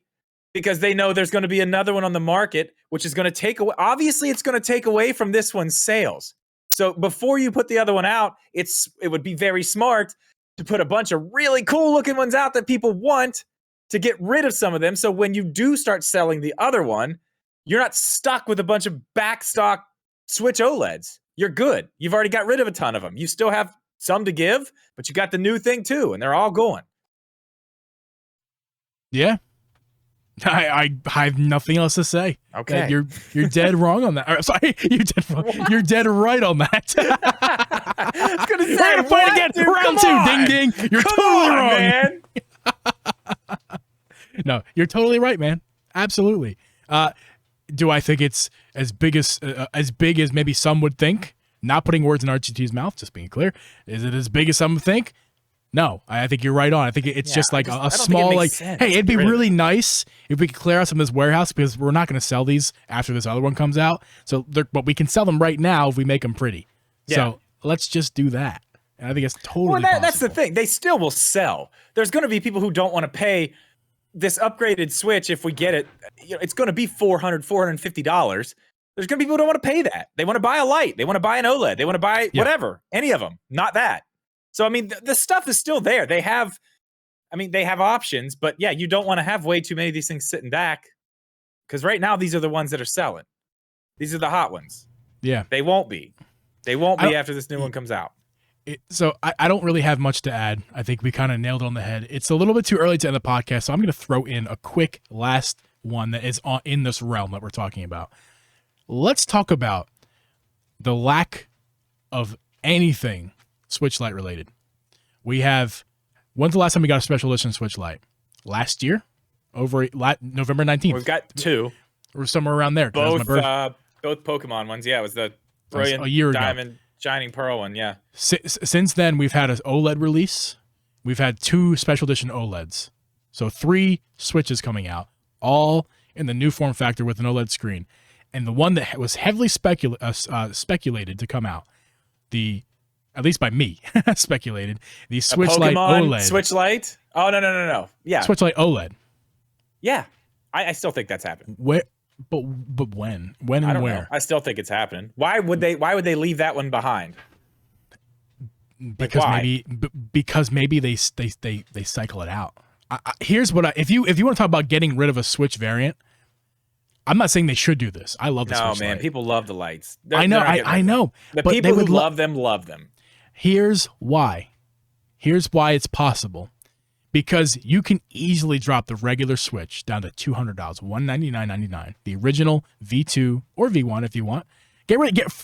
because they know there's going to be another one on the market, which is going to take away. Obviously, it's going to take away from this one's sales. So before you put the other one out, it would be very smart to put a bunch of really cool looking ones out that people want to get rid of some of them. So when you do start selling the other one, you're not stuck with a bunch of backstock Switch OLEDs. You're good. You've already got rid of a ton of them. You still have some to give, but you got the new thing too, and they're all going. Yeah. I have nothing else to say. Okay, you're dead wrong on that. Or, sorry, you're dead right on that. I was gonna say, we're gonna fight again. Dude, round two. Ding ding. You're totally wrong, man. No, you're totally right, man. Absolutely. Do I think it's as big as maybe some would think? Not putting words in RGT's mouth, just being clear. Is it as big as some think? No, I think you're right on. I think it's just like a small, like, sense. Hey, it'd be really nice if we could clear out some of this warehouse because we're not going to sell these after this other one comes out. So, but we can sell them right now if we make them pretty. Yeah. So let's just do that. And I think it's totally possible. That's the thing. They still will sell. There's going to be people who don't want to pay this upgraded Switch if we get it. You know, it's going to be $450. There's going to be people who don't want to pay that. They want to buy a light. They want to buy an OLED. They want to buy whatever, any of them, not that. So, I mean, the stuff is still there. They have options, but you don't want to have way too many of these things sitting back because right now these are the ones that are selling. These are the hot ones. Yeah. They won't be. They won't be after this new one comes out. So I don't really have much to add. I think we kind of nailed it on the head. It's a little bit too early to end the podcast, so I'm going to throw in a quick last one that is in this realm that we're talking about. Let's talk about the lack of anything Switch Lite related. When's the last time we got a special edition Switch Lite? Last year? Over November 19th. We've got two. Or somewhere around there. Both Pokemon ones. Yeah, it was the Brilliant Diamond Shining Pearl one, yeah. Since then, we've had an OLED release. We've had 2 special edition OLEDs. So 3 Switches coming out, all in the new form factor with an OLED screen. And the one that was heavily speculated to come out, at least by me, speculated, the Switch Lite OLED. Switch Lite? Oh, no. Yeah. Switch Lite OLED. Yeah. I still think that's happening. Where? But when? When and I don't where? know. I still think it's happening. Why would they leave that one behind? Because maybe they cycle it out. Here's what if you want to talk about getting rid of a Switch variant, I'm not saying they should do this. I love the Switch man. Lite. People love the lights. I know. I know. The people who love them love them. Here's why. Here's why it's possible. Because you can easily drop the regular Switch down to $200, $199.99. The original V2 or V1 if you want.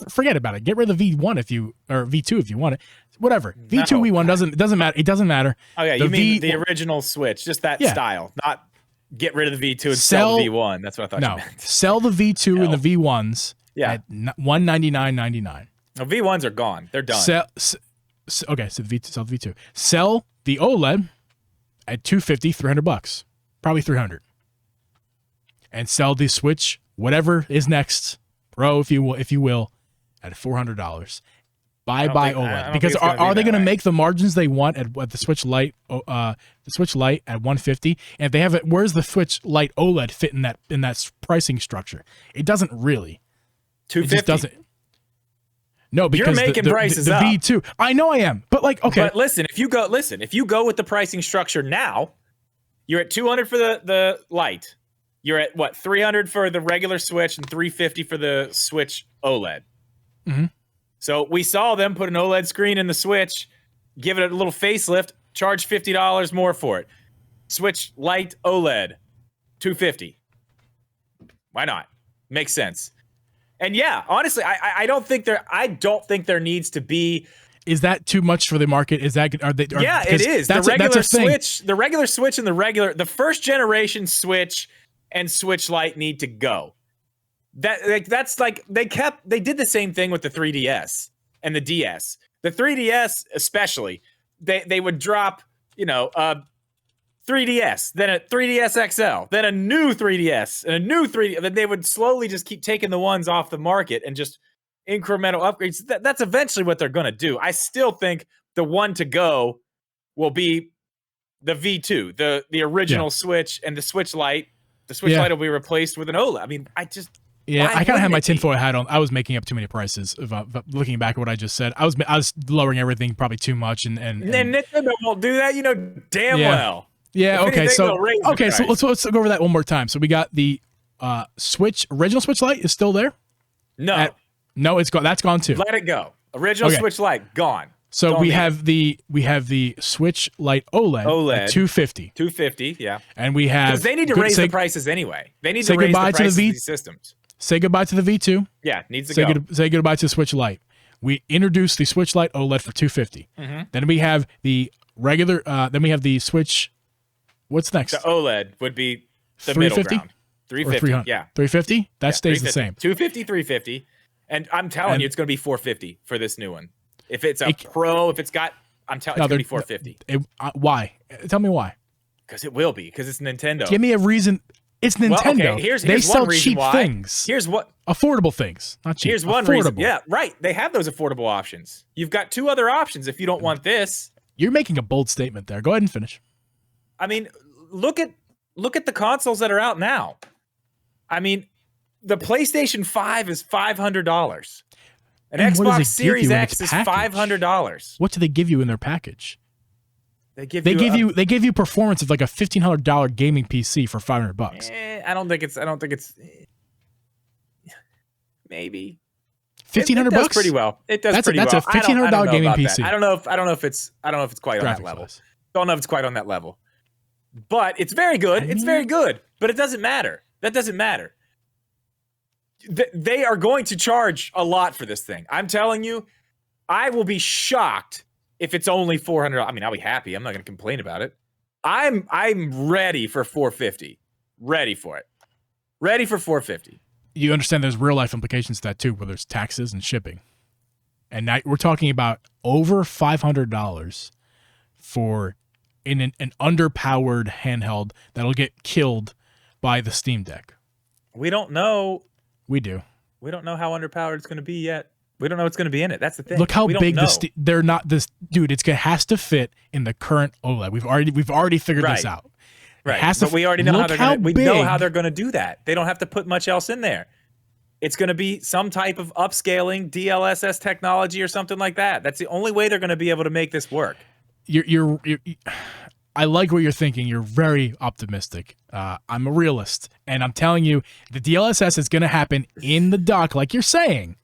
Forget about it. Get rid of the V1 or V2 if you want it. Whatever. V2, V1 doesn't matter. It doesn't matter. Oh yeah, you mean the original Switch, just that style, not get rid of the V2 and sell the V1. That's what I thought you meant. Sell the V2 and the V1s at $199.99. No, V1s are gone. They're done. Sell the V2. Sell the OLED at $250, $300, probably $300, and sell the Switch, whatever is next, Pro, if you will, at $400. Buy OLED, because are they going to make the margins they want at the Switch Lite? The Switch Lite at $150, and if they have it, where's the Switch Lite OLED fit in that pricing structure? It doesn't really. $250. It just doesn't. No, because you're making prices the up. V2. I know I am, but okay. But listen, if you go with the pricing structure now, you're at $200 for the Lite. You're at what, $300 for the regular Switch and $350 for the Switch OLED. Mm-hmm. So we saw them put an OLED screen in the Switch, give it a little facelift, charge $50 more for it. Switch Lite OLED, $250. Why not? Makes sense. And yeah, honestly, I don't think there needs to be. Is that too much for the market? Is that it is. The regular Switch, the regular Switch, and the first generation Switch and Switch Lite need to go. That's like they did the same thing with the 3DS and the DS. The 3DS especially, they would drop 3DS, then a 3DS XL, then a new 3DS, and a new 3D. Then they would slowly just keep taking the ones off the market and just incremental upgrades. That's eventually what they're going to do. I still think the one to go will be the V2, the original Switch, and the Switch Lite. The Switch Lite will be replaced with an OLED. I mean, I kind of had my tinfoil hat on. I was making up too many prices. Looking back at what I just said, I was lowering everything probably too much, and Nintendo won't do that, damn well. Yeah. Okay. So let's go over that one more time. So we got the original Switch Lite is still there. No, it's gone. That's gone too. Let it go. Original Switch Lite gone. So we have the Switch Lite OLED at $250. $250, yeah. And we have because they need to raise the prices anyway. They need to raise the prices of these systems. Say goodbye to the V2. Yeah, needs to go. Say goodbye to the Switch Lite. We introduced the Switch Lite OLED for $250. Mm-hmm. Then we have the regular. Then we have the Switch. What's next? The OLED would be the middle ground. $350. Yeah, $350. That stays the same. $250, $350, and I'm telling you, it's going to be $450 for this new one. If it's a Pro, if it's got, I'm telling you, it's going to be $450. Why? Tell me why. Because it will be. Because it's Nintendo. Give me a reason. It's Nintendo. Well, okay, here's they sell one reason cheap why. things. Here's what affordable things, not cheap. Here's one reason. Yeah, right. They have those affordable options. You've got two other options if you don't want this. You're making a bold statement there. Go ahead and finish. I mean, look at the consoles that are out now. I mean, the PlayStation 5 is $500. An Xbox Series X is $500. What do they give you in their package? They give you performance of like a $1,500 gaming PC for $500. I don't think it's maybe $1,500. It does pretty well. It does pretty well. That's a $1,500 gaming PC. I don't know if it's quite on that level. Don't know if it's quite on that level. But it's very good. It's very good. But it doesn't matter. That doesn't matter. They are going to charge a lot for this thing. I'm telling you, I will be shocked if it's only $400. I mean, I'll be happy. I'm not going to complain about it. I'm ready for $450. Ready for it. Ready for $450. You understand there's real life implications to that too, where there's taxes and shipping. And now we're talking about over $500 for an underpowered handheld that'll get killed by the Steam Deck. We don't know. We do. We don't know how underpowered it's going to be yet. We don't know what's going to be in it. That's the thing. Look how big they're not this dude. It has to fit in the current OLED. We've already figured this out. Right. But we already know we know how they're going to do that. They don't have to put much else in there. It's going to be some type of upscaling DLSS technology or something like that. That's the only way they're going to be able to make this work. I like what you're thinking. You're very optimistic. I'm a realist, and I'm telling you, the DLSS is going to happen in the dock, like you're saying.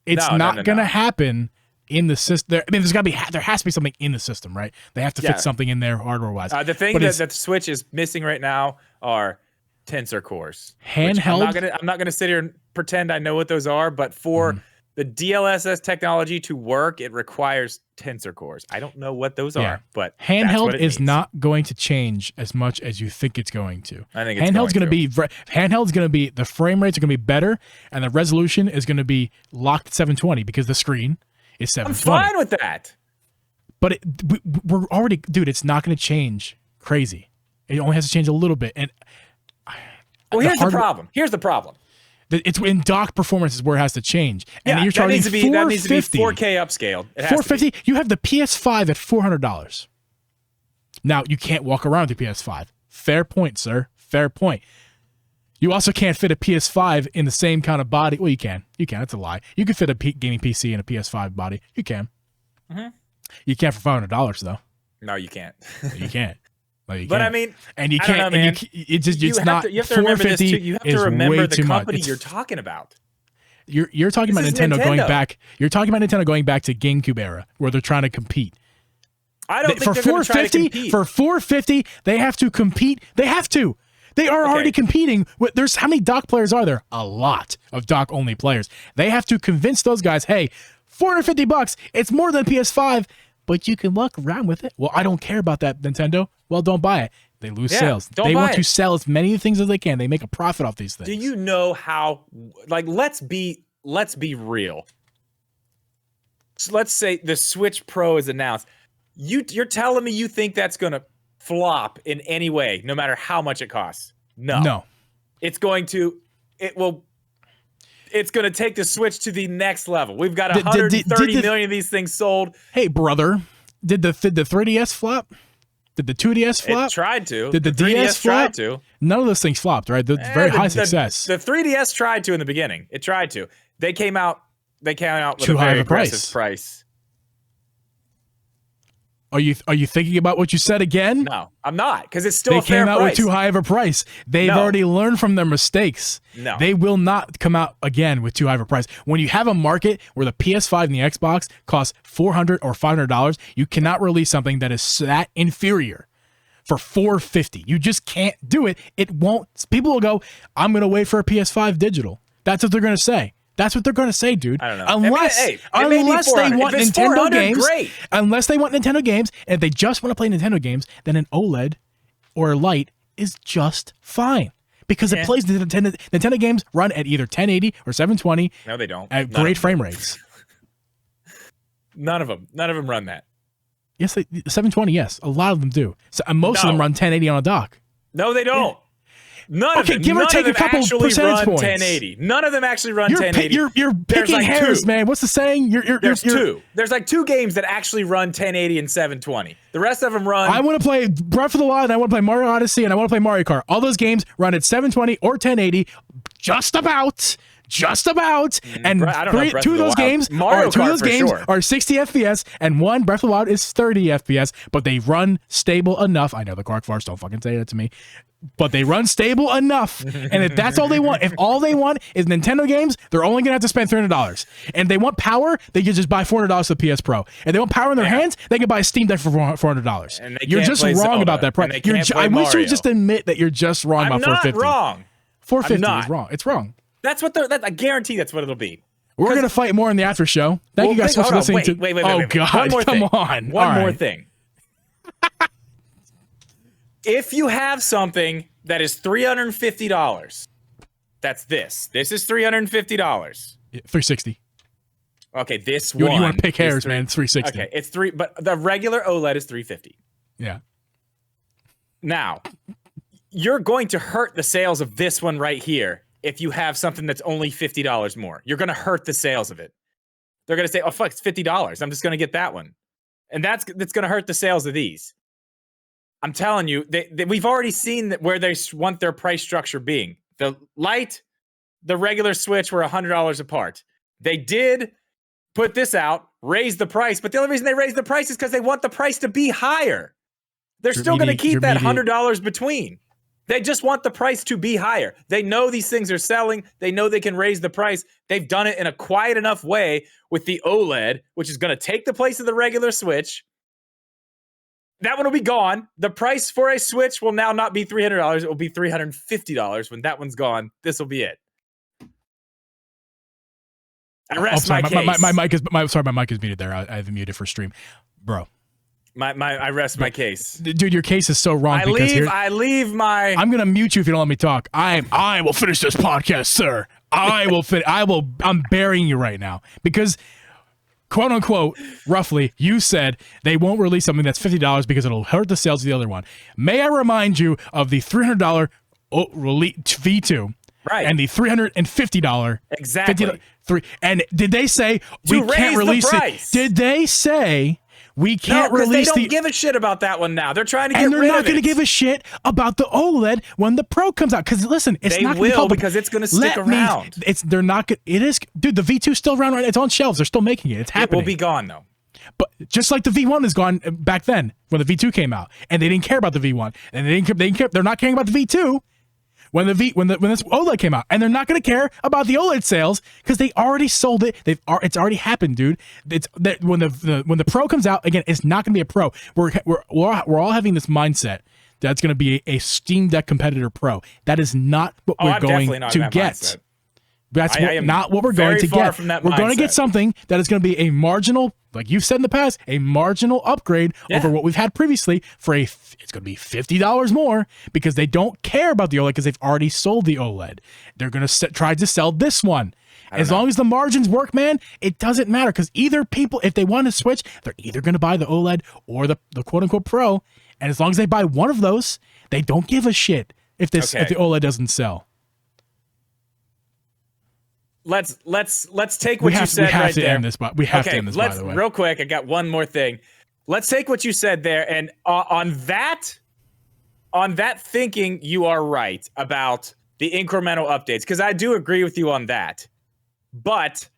It's not going to happen in the system. I mean, there has to be something in the system, right? They have to fit something in there hardware-wise. The thing that the Switch is missing right now are tensor cores. Handheld. I'm not gonna sit here and pretend I know what those are, but for the DLSS technology to work, it requires tensor cores. I don't know what those are, but handheld is not going to change as much as you think it's going to. I think it's handheld's going to be the frame rates are going to be better, and the resolution is going to be locked at 720 because the screen is 720. I'm fine with that. But we're already, dude. It's not going to change crazy. It only has to change a little bit. And here's the problem. Here's the problem. It's in dock performance is where it has to change. And you're that charging needs to be 4K upscaled. $450. You have the PS5 at $400. Now you can't walk around with the PS5. Fair point, sir. Fair point. You also can't fit a PS5 in the same kind of body. Well, you can. You can. That's a lie. You can fit a gaming PC in a PS5 body. You can. You can't for $500 though. No, you can't. You can't. No, you but can't. I mean, and you can't. Know, man. You have to remember this too. You have to remember the company you're talking about. You're talking about Nintendo going back. You're talking about Nintendo going back to GameCube era, where they're trying to compete. I don't think they're going to try to compete. For $450, they have to compete. They have to. They are already competing. There's how many dock players are there? A lot of dock only players. They have to convince those guys, hey, $450. It's more than PS5. But you can walk around with it. Well, I don't care about that, Nintendo. Well, don't buy it. They lose sales. They want to sell as many things as they can. They make a profit off these things. Do you know how? Like, let's be real. So let's say the Switch Pro is announced. You're telling me you think that's gonna flop in any way, no matter how much it costs? No. It's going to. It will. It's going to take the Switch to the next level. We've got 130 million of these things sold. Hey, brother, did the 3DS flop? Did the 2DS flop? It tried to. Did the DS flop? Tried to. None of those things flopped, right? Very high success. The 3DS tried to in the beginning. It tried to. They came out with too a high very of a aggressive price. Are you thinking about what you said again? No, I'm not, because it's still a fair price. They came out with too high of a price. They've already learned from their mistakes. No. They will not come out again with too high of a price. When you have a market where the PS5 and the Xbox cost $400 or $500, you cannot release something that is that inferior for $450. You just can't do it. It won't. People will go, I'm going to wait for a PS5 digital. That's what they're going to say. That's what they're going to say, dude. I don't know. Unless they want Nintendo games. Great. Unless they want Nintendo games, and if they just want to play Nintendo games, then an OLED or a Lite is just fine. Because it plays the Nintendo games run at either 1080 or 720. No, they don't. At great frame rates. None of them run that. Yes, 720, yes. A lot of them do. So, most of them run 1080 on a dock. No, they don't. None of them. Give or take a couple percentage points. 1080. None of them actually run 1080. You're picking hairs, man. What's the saying? There's two. There's like two games that actually run 1080 and 720. The rest of them run. I want to play Breath of the Wild, and I want to play Mario Odyssey, and I want to play Mario Kart. All those games run at 720 or 1080, just about. And two of those games are 60 FPS, and one, Breath of the Wild, is 30 FPS, but they run stable enough. I know the Quark Farce, don't fucking say that to me. But they run stable enough, and if that's all they want, if all they want is Nintendo games, they're only gonna have to spend $300. And they want power, they can just buy $400 for the PS Pro. And they want power in their hands, they can buy a Steam Deck for $400. You're just wrong about that price. I wish you would just admit that you're just wrong about $450. I'm not wrong. $450 is wrong. It's wrong. That's what I guarantee that's what it'll be. We're gonna fight more in the after show. Thank you guys for listening to. Wait. Oh God! Come on. One more thing. If you have something that is $350, that's this. This is $350. $360. Okay, this one. You want to pick hairs, man? It's $360. Okay, it's but the regular OLED is $350. Yeah. Now, you're going to hurt the sales of this one right here if you have something that's only $50 more. You're going to hurt the sales of it. They're going to say, oh, fuck, it's $50. I'm just going to get that one. And that's going to hurt the sales of these. I'm telling you, we've already seen that where they want their price structure being. The Lite, the regular Switch were $100 apart. They did put this out, raise the price, but the only reason they raised the price is because they want the price to be higher. They're still going to keep that $100 between. They just want the price to be higher. They know these things are selling. They know they can raise the price. They've done it in a quiet enough way with the OLED, which is going to take the place of the regular Switch. That one will be gone. The price for a Switch will now not be $300. It will be $350. When that one's gone, this will be it. I rest my case. My mic is my mic is muted there. I have it muted for stream, bro. I rest my case, dude. Your case is so wrong. I leave my. I'm gonna mute you if you don't let me talk. I will finish this podcast, sir. I'm burying you right now because, quote unquote, roughly, you said they won't release something that's $50 because it'll hurt the sales of the other one. May I remind you of the $300 V2? Right. And the $350 exactly. And did they say we can't release it? Did they say we can't release they don't give a shit about that one now. They're trying to get rid of it. And they're not going to give a shit about the OLED when the Pro comes out. Because listen, it's not going to be public. Because it's going to stick around. They're not good. It is, dude. The V2's still around. Right? It's on shelves. They're still making it. It's happening. It will be gone though. But just like the V1 is gone back then when the V2 came out, and they didn't care about the V1, and they didn't care. They're not caring about the V2. When this OLED came out, and they're not going to care about the OLED sales because they already sold it. It's already happened, dude. It's that when the Pro comes out again, it's not going to be a Pro. We're all having this mindset that's going to be a Steam Deck competitor Pro. That is not what we're going to get. Mindset. That's not what we're going to get. We're going to get something that is going to be a marginal, like you've said in the past, a marginal upgrade over what we've had previously for it's going to be $50 more because they don't care about the OLED because they've already sold the OLED. They're going to try to sell this one. As long as the margins work, man, it doesn't matter because either people, if they want to switch, they're either going to buy the OLED or the quote unquote Pro. And as long as they buy one of those, they don't give a shit if the OLED doesn't sell. Let's take what you said right there. We have to end this, by the way. Real quick, I got one more thing. Let's take what you said there, and on that thinking, you are right about the incremental updates, because I do agree with you on that. But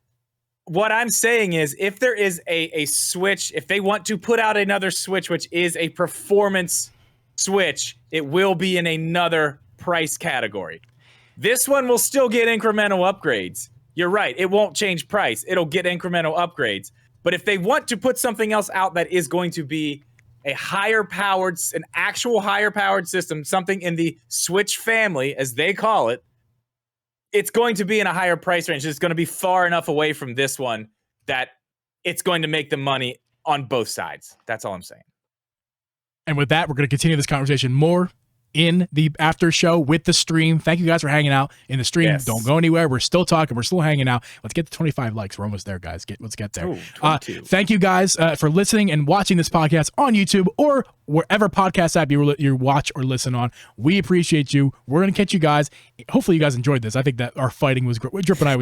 what I'm saying is, if there is a Switch, if they want to put out another Switch, which is a performance Switch, it will be in another price category. This one will still get incremental upgrades. You're right. It won't change price. It'll get incremental upgrades. But if they want to put something else out that is going to be an actual higher powered system, something in the Switch family, as they call it, it's going to be in a higher price range. It's going to be far enough away from this one that it's going to make the money on both sides. That's all I'm saying. And with that, we're going to continue this conversation more in the after show with the stream. Thank you guys for hanging out in the stream. Yes. Don't go anywhere. We're still talking. We're still hanging out. Let's get to 25 likes. We're almost there, guys. Let's get there. Ooh, thank you guys for listening and watching this podcast on YouTube or wherever podcast app you watch or listen on. We appreciate you. We're going to catch you guys. Hopefully you guys enjoyed this. I think that our fighting was great. Drip and I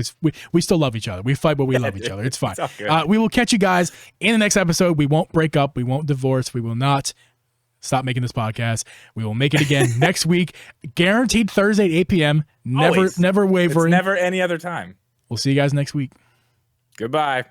we still love each other. We fight, but we love each other. It's fine. It's we will catch you guys in the next episode. We won't break up. We won't divorce. We will not stop making this podcast. We will make it again next week. Guaranteed Thursday at 8 p.m. Never wavering. It's never any other time. We'll see you guys next week. Goodbye.